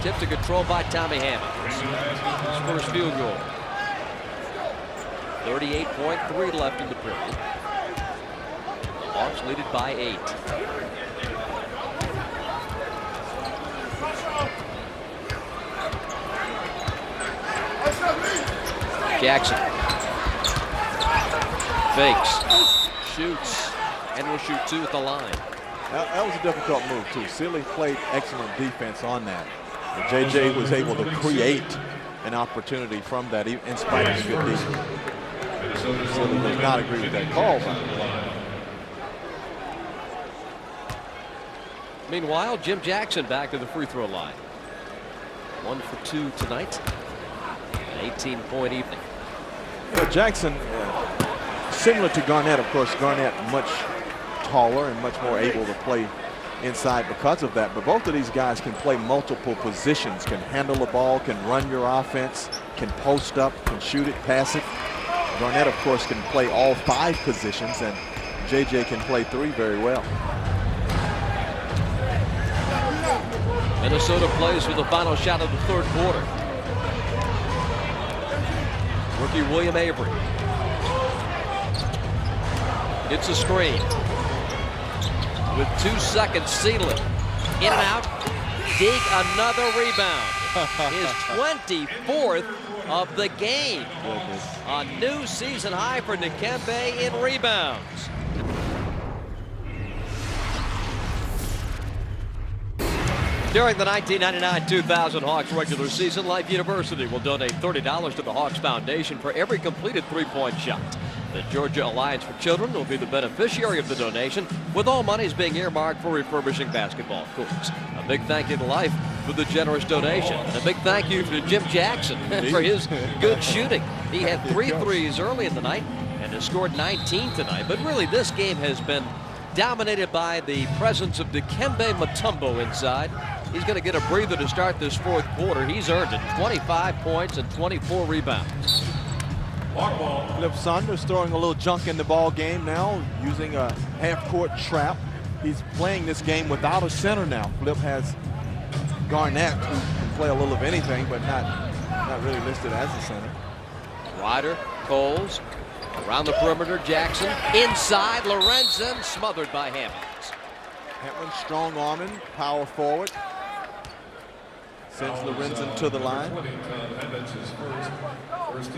Tipped to control by Tommy Hammonds. His first field goal. 38.3 left in the period. Hawks lead it by 8. Jackson fakes, shoots, and will shoot 2 at the line. That was a difficult move too. Sealy played excellent defense on that. But JJ was able to create an opportunity from that in spite of his good defense. Sealy does not agree with that call. Meanwhile, Jim Jackson back to the free throw line. 1 for 2 tonight. An 18-point evening. Well, Jackson, similar to Garnett, of course, Garnett much taller and much more able to play inside because of that. But both of these guys can play multiple positions, can handle the ball, can run your offense, can post up, can shoot it, pass it. Garnett, of course, can play all 5 positions, and JJ can play 3 very well. Minnesota plays for the final shot of the third quarter. Rookie William Avery. It's a screen. With 2 seconds, Sealy. In and out. Deke, another rebound. His 24th of the game. A new season high for Dikembe in rebounds. During the 1999-2000 Hawks regular season, Life University will donate $30 to the Hawks Foundation for every completed three-point shot. The Georgia Alliance for Children will be the beneficiary of the donation, with all monies being earmarked for refurbishing basketball courts. A big thank you to Life for the generous donation. And a big thank you to Jim Jackson for his good shooting. He had 3 threes early in the night and has scored 19 tonight. But really, this game has been dominated by the presence of Dikembe Mutombo inside. He's going to get a breather to start this fourth quarter. He's earned it. 25 points and 24 rebounds. Flip Saunders throwing a little junk in the ball game now, using a half-court trap. He's playing this game without a center now. Flip has Garnett, who can play a little of anything, but not really listed as a center. Ryder, Coles, around the perimeter, Jackson, inside, Lorenzen, smothered by Hammonds. Hammond strong arming, power forward. Sends Lorenzen to the line.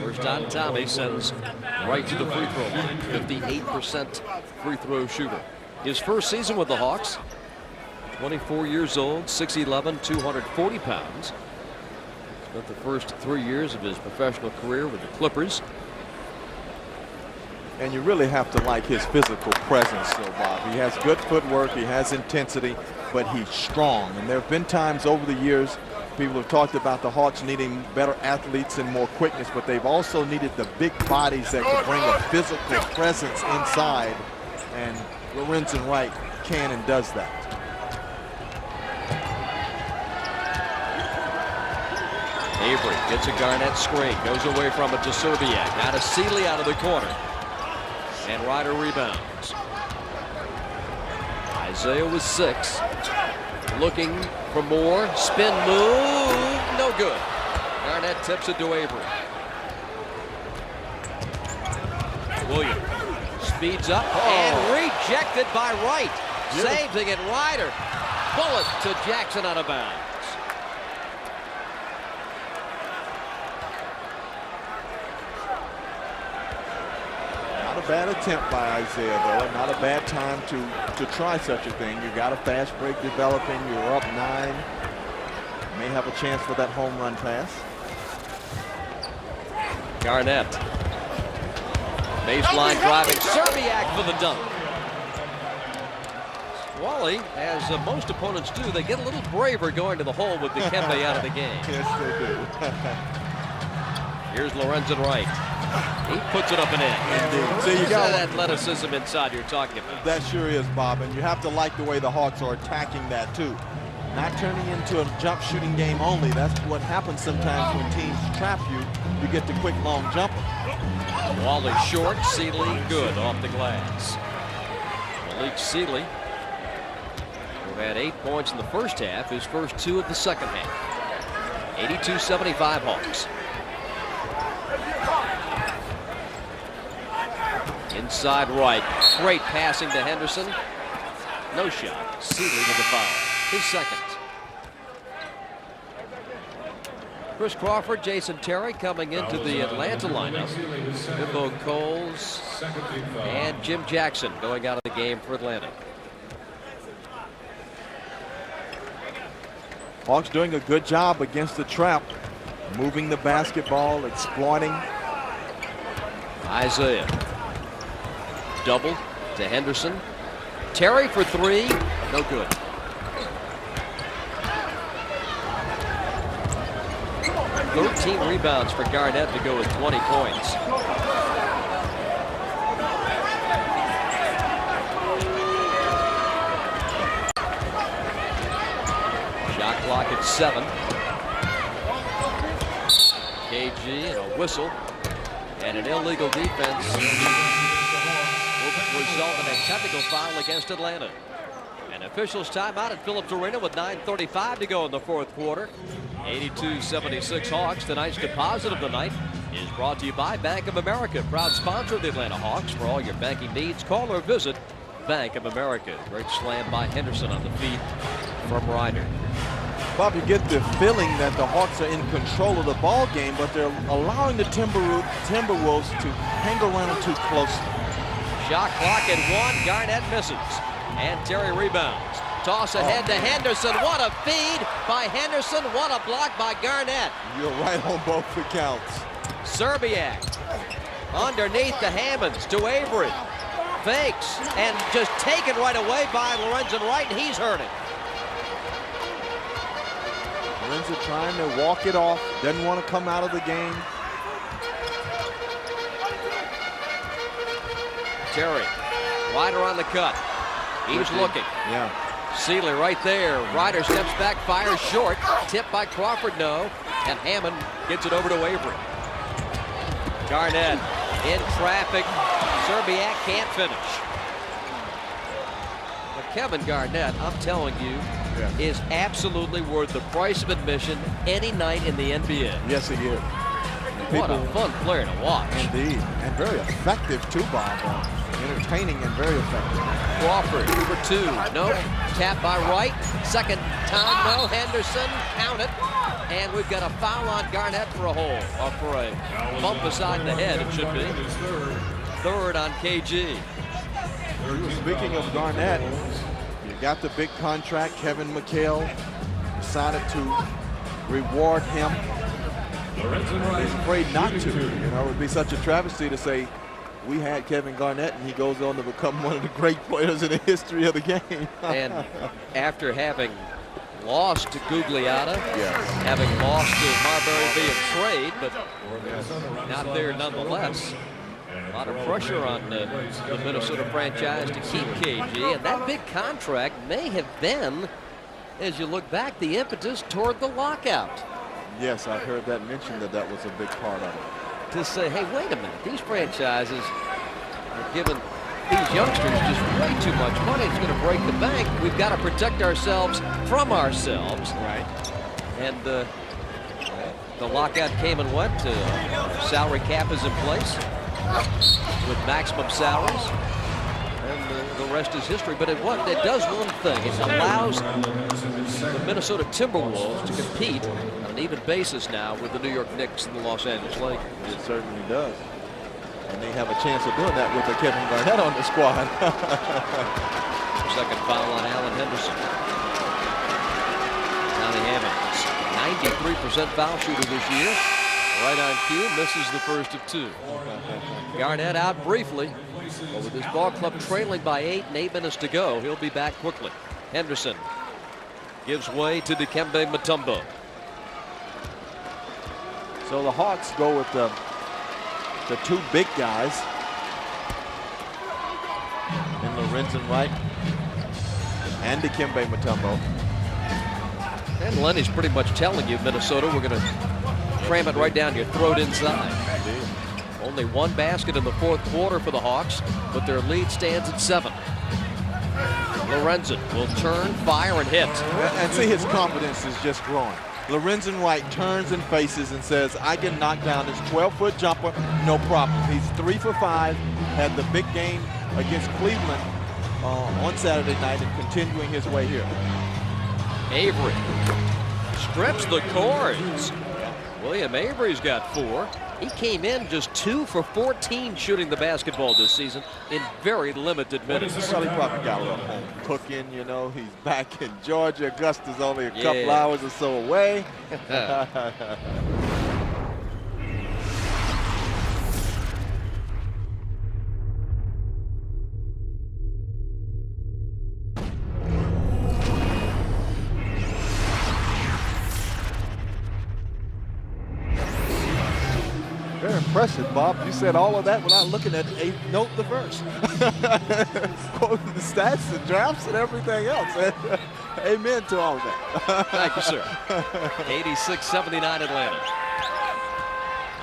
First time Tommy sends right to the free throw line. 58% free throw shooter. His first season with the Hawks, 24 years old, 6'11", 240 pounds. Spent the first 3 years of his professional career with the Clippers. And you really have to like his physical presence, though, Bob. He has good footwork, he has intensity, but he's strong. And there have been times over the years people have talked about the Hawks needing better athletes and more quickness, but they've also needed the big bodies that can bring a physical presence inside. And Lorenzen Wright can and does that. Avery gets a Garnett screen, goes away from it to Serbiak. Now to Sealy out of the corner. And Ryder rebounds. Isaiah with 6. Looking for more. Spin move. No good. Garnett tips it to Avery. Williams speeds up and rejected by Wright. Saving it. Ryder. Bullet to Jackson out of bounds. Bad attempt by Isaiah, though. Not a bad time to try such a thing. You got a fast break developing. You're up 9. May have a chance for that home run pass. Garnett. Baseline driving. Serbiak for the dunk. Wally, as most opponents do, they get a little braver going to the hole with Dikembe out of the game. Yes, they do. Here's Lorenzen Wright. He puts it up and in. Indeed. So you got that athleticism inside you're talking about. That sure is, Bob, and you have to like the way the Hawks are attacking that too. Not turning into a jump shooting game only. That's what happens sometimes when teams trap you. You get the quick long jumper. Wally short, Sealy good off the glass. Malik Sealy, who had 8 points in the first half, his first 2 of the second half. 82-75 Hawks. Inside right. Great passing to Henderson. No shot. Sealy with the foul. His second. Chris Crawford, Jason Terry coming into the Atlanta lineup. Bimbo Coles and Jim Jackson going out of the game for Atlanta. Hawks doing a good job against the trap. Moving the basketball, exploiting. Isaiah. Double to Henderson. Terry for 3. No good. Thirteen rebounds for Garnett to go with 20 points. Shot clock at 7. KG and a whistle and an illegal defense will result in a technical foul against Atlanta. An officials timeout at Phillips Arena with 9:35 to go in the fourth quarter. 82-76 Hawks. Tonight's deposit of the night is brought to you by Bank of America, proud sponsor of the Atlanta Hawks. For all your banking needs, call or visit Bank of America. Great slam by Henderson on the feed from Ryder. Bob, you get the feeling that the Hawks are in control of the ball game, but they're allowing the Timberwolves to hang around too closely. Shot clock at 1. Garnett misses. And Terry rebounds. Toss ahead to Henderson. What a feed by Henderson. What a block by Garnett. You're right on both accounts. Serbiak underneath the Hammonds to Avery. Fakes and just taken right away by Lorenzen Wright, and he's hurting. Lorenzen trying to walk it off. Doesn't want to come out of the game. Terry, Ryder on the cut. He's looking. Yeah. Sealy right there. Ryder steps back, fires short. Tipped by Crawford, no. And Hammond gets it over to Avery. Garnett in traffic. Serbiak can't finish. But Kevin Garnett, I'm telling you, is absolutely worth the price of admission any night in the NBA. Yes, he is. What a fun player to watch. Indeed. And very effective, too, Bob. entertaining and very effective. Crawford for two. No. Tap by Wright. Second time, no. Henderson, count it. And we've got a foul on Garnett for a hole, or for a bump beside the head, it should be. Third on KG. Speaking of Garnett, you got the big contract. Kevin McHale decided to reward him. He's afraid not to. You know, it would be such a travesty to say we had Kevin Garnett and he goes on to become one of the great players in the history of the game. And after having lost to Gugliotta, having lost to Marbury via trade, but not there nonetheless. A lot of pressure on the Minnesota franchise to keep KG, and that big contract may have been, as you look back, the impetus toward the lockout. Yes, I've heard that mentioned, that was a big part of it. To say, hey, wait a minute, these franchises are giving these youngsters just way too much money. It's going to break the bank. We've got to protect ourselves from ourselves. Right. And the lockout came and went. Salary cap is in place with maximum salaries. And the rest is history. But it does one thing. It allows the Minnesota Timberwolves to compete on an even basis now with the New York Knicks and the Los Angeles Lakers. It certainly does. And they have a chance of doing that with the Kevin Garnett on the squad. Second foul on Alan Henderson. Johnny Hammond, 93% foul shooter this year. Right on cue, misses the first of two. Garnett out briefly, but with his ball club trailing by 8 and 8 minutes to go, he'll be back quickly. Henderson gives way to Dikembe Mutombo. So the Hawks go with the two big guys in Lorenzen Wright and Dikembe Mutombo. And Lenny's pretty much telling you, Minnesota, we're going to cram it right down your throat inside. Indeed. Only one basket in the fourth quarter for the Hawks, but their lead stands at 7. Lorenzen will turn, fire, and hit. And see, his confidence is just growing. Lorenzen Wright turns and faces and says, I can knock down this 12-foot jumper, no problem. He's 3 for 5, had the big game against Cleveland on Saturday night and continuing his way here. Avery strips the cords. William Avery's got 4. He came in just 2 for 14 shooting the basketball this season in very limited minutes. Well, he probably got a little home cooking, you know. He's back in Georgia. Augusta's only a couple hours or so away. Very impressive, Bob. You said all of that without looking at a note the verse. Quoting the stats and drafts and everything else. Amen to all of that. Thank you, sir. 86-79 Atlanta.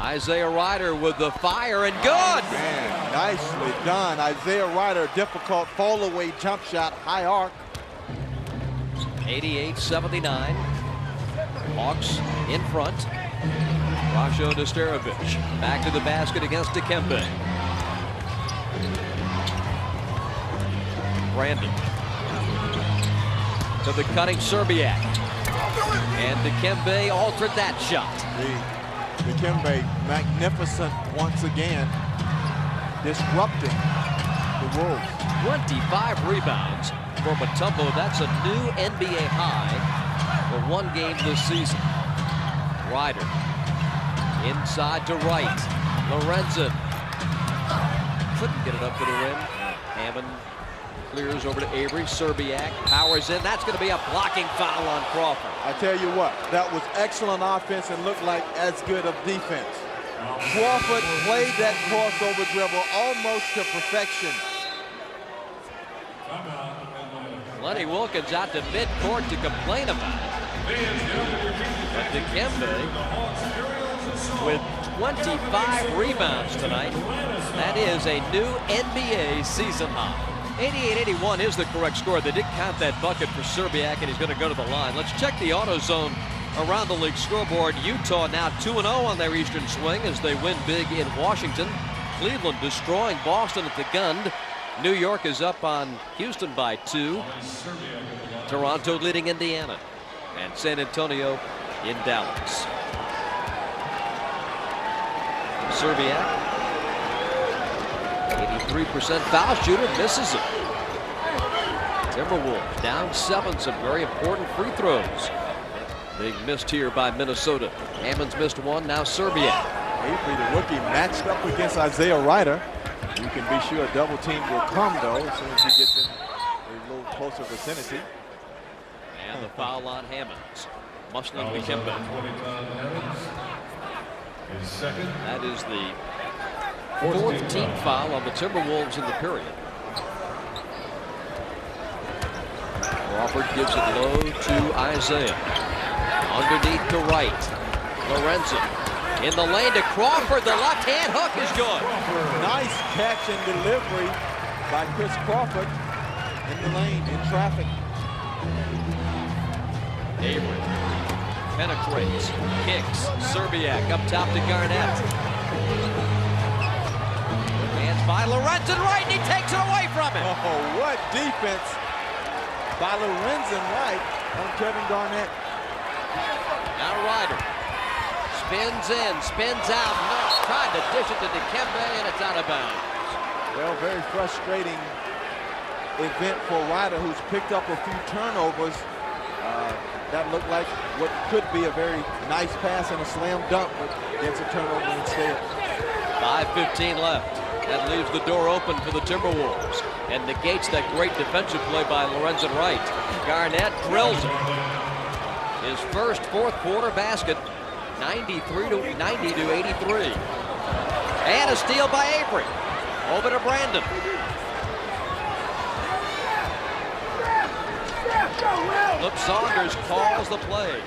Isaiah Ryder with the fire and good. Man, nicely done. Isaiah Ryder, difficult fall-away jump shot, high arc. 88-79. Hawks in front. Rasho Nesterovic back to the basket against Dikembe. Brandon to the cutting Serbiak. And Dikembe altered that shot. Dikembe, magnificent once again, disrupting the Wolves. 25 rebounds for Mutombo. That's a new NBA high for one game this season. Ryder inside to Wright. Lorenzen couldn't get it up to the rim. Hammond clears over to Avery. Serbiak powers in. That's going to be a blocking foul on Crawford. I tell you what, that was excellent offense and looked like as good of defense. Crawford played that crossover dribble almost to perfection. Lenny Wilkins out to midcourt to complain about it. But Dikembe with 25 rebounds tonight. That is a new NBA season high. 88-81 is the correct score. They did count that bucket for Serbiak, and he's going to go to the line. Let's check the AutoZone around the league scoreboard. Utah now 2-0 on their Eastern swing as they win big in Washington. Cleveland destroying Boston at the gun. New York is up on Houston by 2. Toronto leading Indiana. And San Antonio in Dallas. Serbiak, 83% foul shooter, misses it. Timberwolves down 7, some very important free throws being missed here by Minnesota. Hammond's missed 1, now Serbiak. Avery, the rookie, matched up against Isaiah Ryder. You can be sure a double team will come, though, as soon as he gets in a little closer vicinity. And the foul on Hammonds. Muslim Mutombo. That is the 4th team foul on the Timberwolves in the period. Crawford gives it low to Isaiah. Underneath to Wright. Lorenzen in the lane to Crawford. The left-hand hook is good. Nice catch and delivery by Chris Crawford in the lane, in traffic. Avery penetrates, kicks. Serbiak up top to Garnett. Hands by Lorenzen Wright, and he takes it away from him. Oh, what defense by Lorenzen Wright on Kevin Garnett. Now Ryder spins in, spins out. No, tried to dish it to Dikembe, and it's out of bounds. Well, very frustrating event for Ryder, who's picked up a few turnovers. That looked like what could be a very nice pass and a slam dunk, but gets a turnover instead. 5:15 left. That leaves the door open for the Timberwolves and negates that great defensive play by Lorenzen Wright. Garnett drills it. His first fourth-quarter basket, 90 to 83. And a steal by Avery. Over to Brandon. Flip Saunders calls the play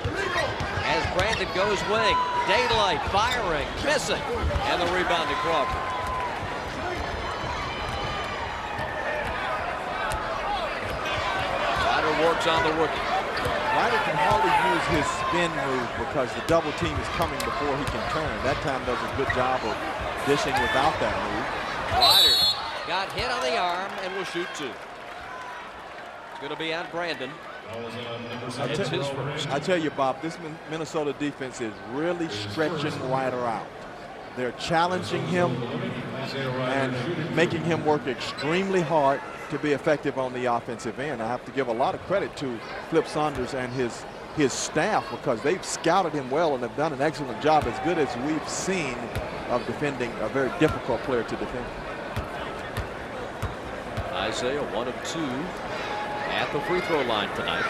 as Brandon goes wing. Daylight firing, missing, and the rebound to Crawford. Ryder works on the rookie. Ryder can hardly use his spin move because the double team is coming before he can turn. That time does a good job of dishing without that move. Ryder got hit on the arm and will shoot 2. It's going to be on Brandon. It's his first. I tell you, Bob, this Minnesota defense is really stretching Ryder out. They're challenging him and making him work extremely hard to be effective on the offensive end. I have to give a lot of credit to Flip Saunders and his staff because they've scouted him well and have done an excellent job, as good as we've seen, of defending a very difficult player to defend. Isaiah 1 of 2 at the free throw line tonight.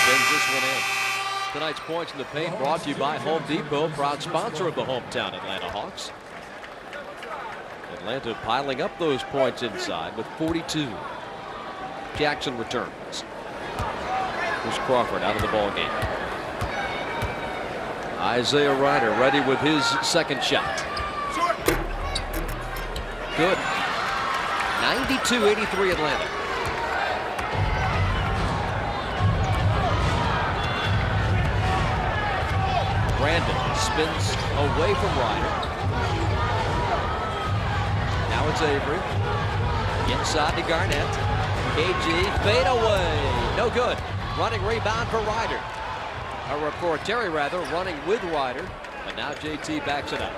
Spins this one in. Tonight's points in the paint brought to you by Home Depot, proud sponsor of the hometown Atlanta Hawks. Atlanta piling up those points inside with 42. Jackson returns. Here's Crawford out of the ball game. Isaiah Ryder ready with his second shot. Good. 92-83 Atlanta. Brandon spins away from Ryder. Now it's Avery. Inside to Garnett. KG fade away. No good. Running rebound for Ryder. Or for Terry rather, running with Ryder. And now JT backs it up.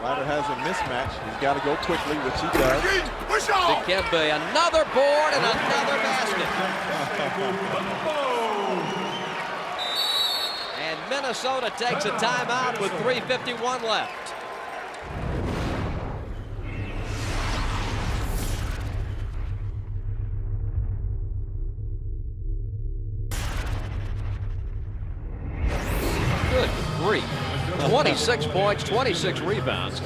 Ryder has a mismatch. He's got to go quickly, which he does. Dikembe, another board and another basket. And Minnesota takes a timeout with 3:51 left. Good grief. 26 points, 26 rebounds,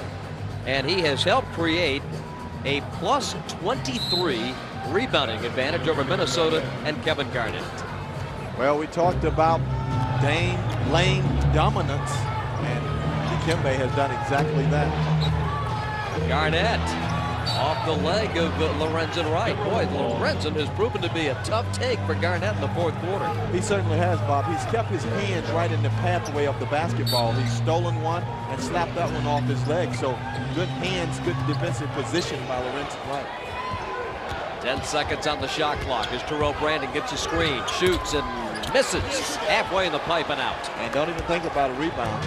and he has helped create a plus 23 rebounding advantage over Minnesota and Kevin Garnett. Well, we talked about Dame lane dominance, and Dikembe has done exactly that. Garnett Off the leg of Lorenzen Wright. Boy, Lorenzen has proven to be a tough take for Garnett in the fourth quarter. He certainly has, Bob. He's kept his hands right in the pathway of the basketball. He's stolen one and slapped that one off his leg. So good hands, good defensive position by Lorenzen Wright. 10 seconds on the shot clock as Terrell Brandon gets a screen, shoots and misses. Halfway in the pipe and out. And don't even think about a rebound.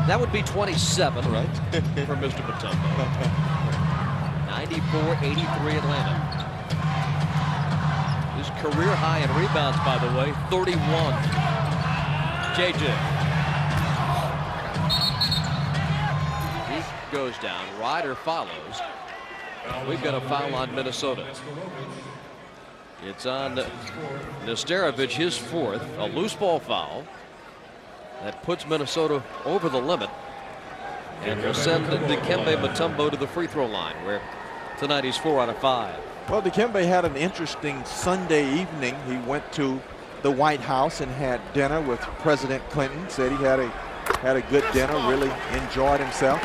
That would be 27, Right. for Mr. Mutombo. 94-83 Atlanta. His career high in rebounds, by the way, 31. JJ. He goes down. Ryder follows. We've got a foul on Minnesota. It's on Nesterovic, his fourth, a loose ball foul that puts Minnesota over the limit and will send Dikembe Mutombo to the free throw line, where tonight he's 4 out of 5. Well, Dikembe had an interesting Sunday evening. He went to the White House and had dinner with President Clinton. Said he had a good dinner, really enjoyed himself.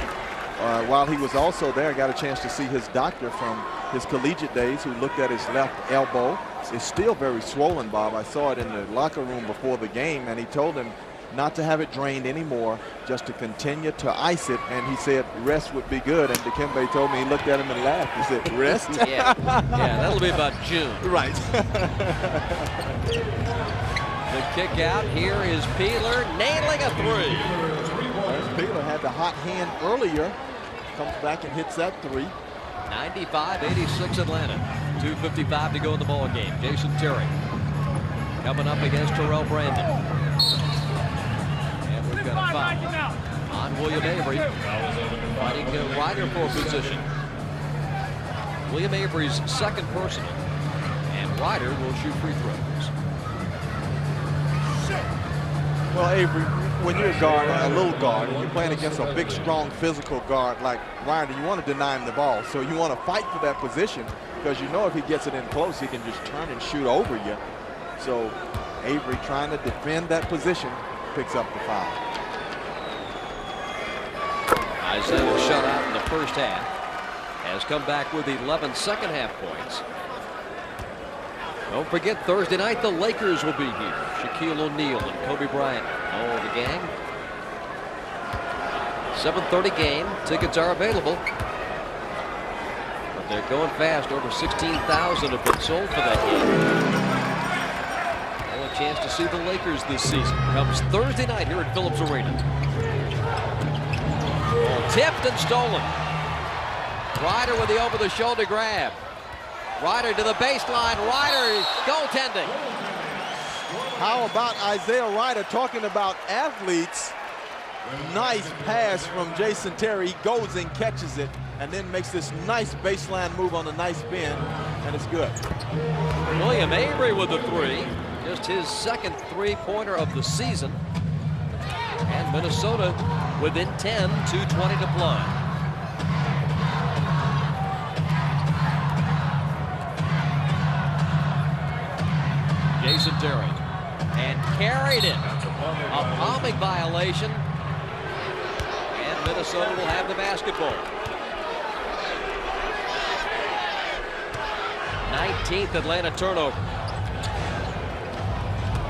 While he was also there, I got a chance to see his doctor from his collegiate days, who looked at his left elbow. It's still very swollen, Bob. I saw it in the locker room before the game, and he told him not to have it drained anymore, just to continue to ice it. And he said rest would be good. And Dikembe told me, he looked at him and laughed. He said, rest? Yeah, that'll be about June. Right. The kick out. Here is Peeler nailing a three. Peeler had the hot hand earlier. Comes back and hits that three. 95-86 Atlanta. 2:55 to go in the ball game. Jason Terry coming up against Terrell Brandon. And we've got a foul on William Avery, fighting Ryder for position. William Avery's second personal, and Ryder will shoot free throws. Well, Avery, when you're a guard, a little guard, and you're playing against a big, strong, physical guard like Ryder, you want to deny him the ball. So you want to fight for that position, because you know if he gets it in close, he can just turn and shoot over you. So Avery, trying to defend that position, picks up the foul. Isaiah was shut out in the first half, has come back with 11 second half points. Don't forget, Thursday night the Lakers will be here. Shaquille O'Neal and Kobe Bryant, all the gang. 7:30 game. Tickets are available, but they're going fast. Over 16,000 have been sold for that game. Well, a chance to see the Lakers this season comes Thursday night here at Phillips Arena. Ball tipped and stolen. Ryder with the over-the-shoulder grab. Ryder to the baseline. Ryder goaltending. How about Isaiah Ryder talking about athletes? Nice pass from Jason Terry. He goes and catches it, and then makes this nice baseline move on a nice bend, and it's good. William Avery with the three. Just his second three-pointer of the season. And Minnesota within 10, 2:20 to play. Jason Terry, and carried it. A palming violation, and Minnesota will have the basketball. 19th Atlanta turnover.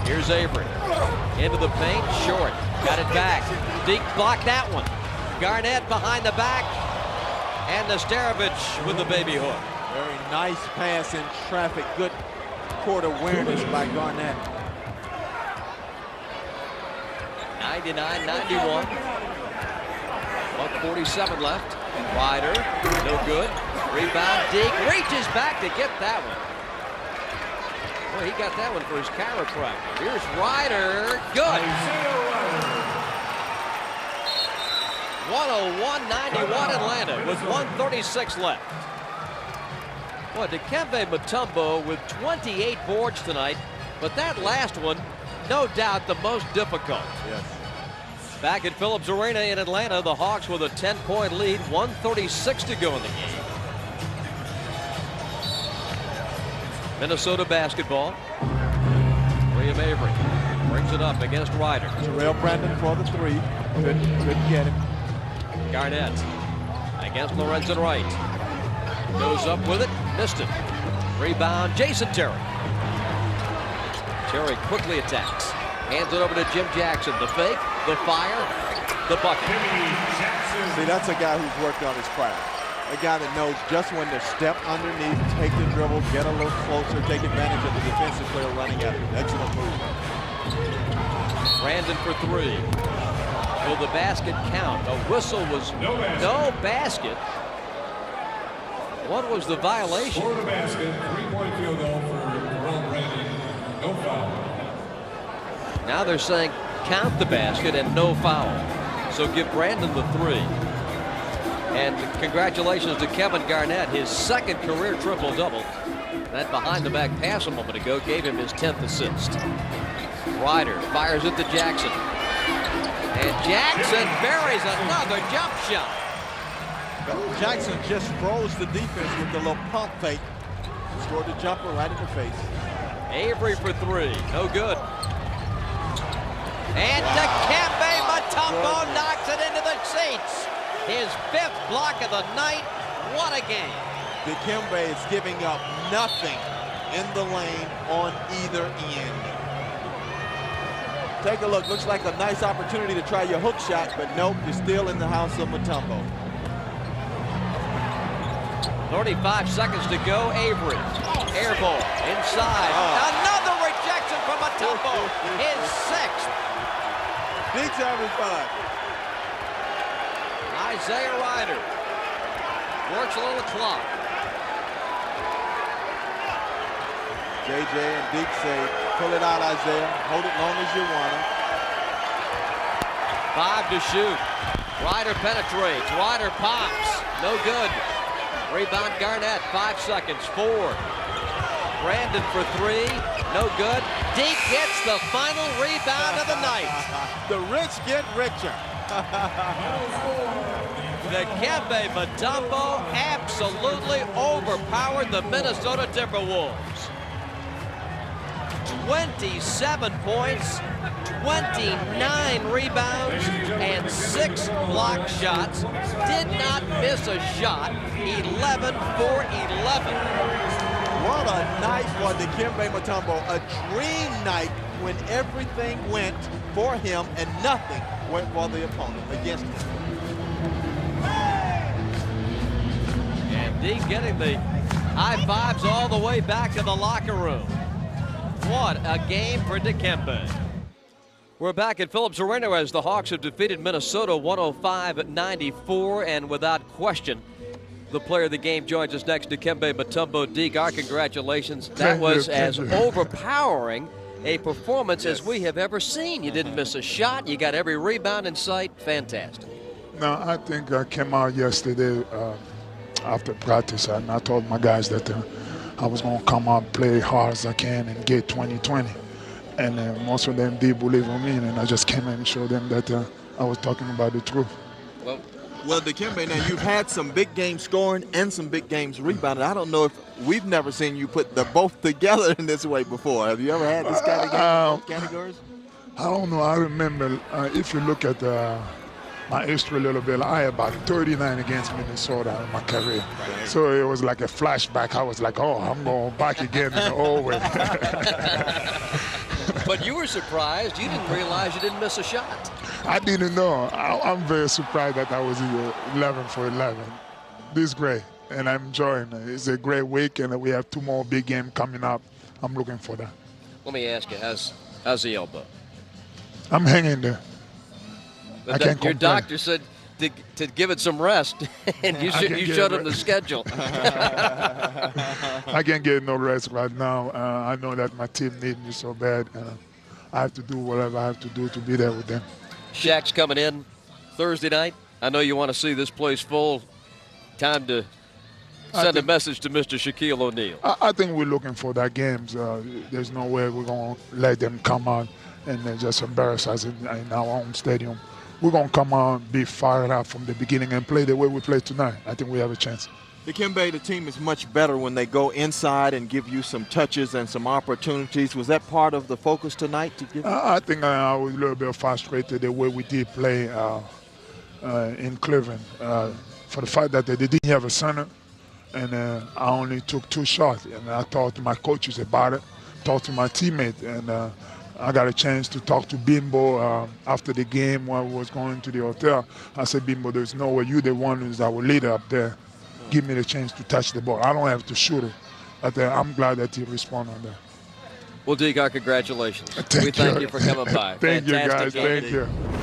Here's Avery into the paint, short, got it back. Deke blocked that one. Garnett behind the back, and Nesterovic with the baby hook. Very nice pass in traffic. Good court awareness by Garnett. 99-91. 1:47 left. Ryder, no good. Rebound, Deke reaches back to get that one. Boy, he got that one for his chiropractor. Here's Ryder, good. 101-91 Atlanta with 1:36 left. Boy, Dikembe Mutombo with 28 boards tonight, but that last one, no doubt the most difficult. Yes. Back at Phillips Arena in Atlanta, the Hawks with a 10-point lead, 1:36 to go in the game. Minnesota basketball. William Avery brings it up against Ryder. Terrell Brandon for the three. Couldn't get him. Garnett against Lorenzen Wright. Goes up with it, missed it. Rebound, Jason Terry. Terry quickly attacks. Hands it over to Jim Jackson. The fake, the fire, the bucket. See, that's a guy who's worked on his craft. A guy that knows just when to step underneath, take the dribble, get a little closer, take advantage of the defensive player running at him. Excellent move. Brandon for three. Will the basket count? A whistle was no basket. What was the violation? For the basket, 3-point field goal for Brandon. No foul. Now they're saying count the basket and no foul. So give Brandon the three. And congratulations to Kevin Garnett, his second career triple-double. That behind-the-back pass a moment ago gave him his 10th assist. Ryder fires it to Jackson. And Jackson buries another jump shot. Jackson just froze the defense with the little pump fake. Scored the jumper right in the face. Avery for three, no good. And Dikembe Mutombo knocks it into the seats. His 5th block of the night. What a game. Dikembe is giving up nothing in the lane on either end. Take a look. Looks like a nice opportunity to try your hook shot, but nope, you're still in the house of Mutombo. 35 seconds to go. Avery. Air ball inside. Another rejection from Mutombo. His 6th. Beats everybody. Isaiah Ryder works a little clock. JJ and Deke say, pull it out, Isaiah. Hold it long as you want it. 5 to shoot. Ryder penetrates. Ryder pops. No good. Rebound Garnett. 5 seconds. 4. Brandon for 3. No good. Deke gets the final rebound of the night. The rich get richer. Dikembe Mutombo absolutely overpowered the Minnesota Timberwolves. 27 points, 29 rebounds, and 6 block shots. Did not miss a shot. 11 for 11. What a night for Dikembe Mutombo. A dream night when everything went for him and nothing went for the opponent against him. And Deke getting the high fives all the way back to the locker room. What a game for Dikembe. We're back at Phillips Arena as the Hawks have defeated Minnesota 105-94, and without question, the player of the game joins us next, Dikembe Mutombo. Deke, our congratulations. That was as overpowering a performance as we have ever seen. You didn't miss a shot. You got every rebound in sight. Fantastic. No, I think I came out yesterday after practice, and I told my guys that I was going to come out, play hard as I can, and get 20-20. And most of them did believe in me, and I just came in and showed them that I was talking about the truth. Well, Dikembe, now you've had some big games scoring and some big games rebounding. I don't know if we've never seen you put the both together in this way before. Have you ever had this kind of game in both categories? I don't know. I remember if you look at my history a little bit, I had about 39 against Minnesota in my career. Right. So it was like a flashback. I was like, oh, I'm going back again in the old way. But you were surprised. You didn't realize you didn't miss a shot. I didn't know. I'm very surprised that I was 11 for 11. This is great, and I'm enjoying it. It's a great week, and we have 2 more big games coming up. I'm looking for that. Let me ask you, how's the elbow? I'm hanging there. I can't your complain. doctor said to give it some rest, and you showed him the schedule. I can't get no rest right now. I know that my team needs me so bad. I have to do whatever I have to do to be there with them. Shaq's coming in Thursday night. I know you want to see this place full. Time to send a message to Mr. Shaquille O'Neal. I think we're looking for that games. There's no way we're going to let them come out and just embarrass us in our own stadium. We're going to come out, be fired up from the beginning and play the way we play tonight. I think we have a chance. Dikembe, the team is much better when they go inside and give you some touches and some opportunities. Was that part of the focus tonight? I think I was a little bit frustrated the way we did play in Cleveland. For the fact that they didn't have a center, and I only took 2 shots. And I talked to my coaches about it, talked to my teammates, and I got a chance to talk to Bimbo after the game when I was going to the hotel. I said, Bimbo, there's no way. You're the one who's our leader up there. Give me the chance to touch the ball. I don't have to shoot it. But I'm glad that he responded on that. Well, Degar, congratulations. Thank we thank you for coming by. Thank you, Fantastic guys. game. Thank you.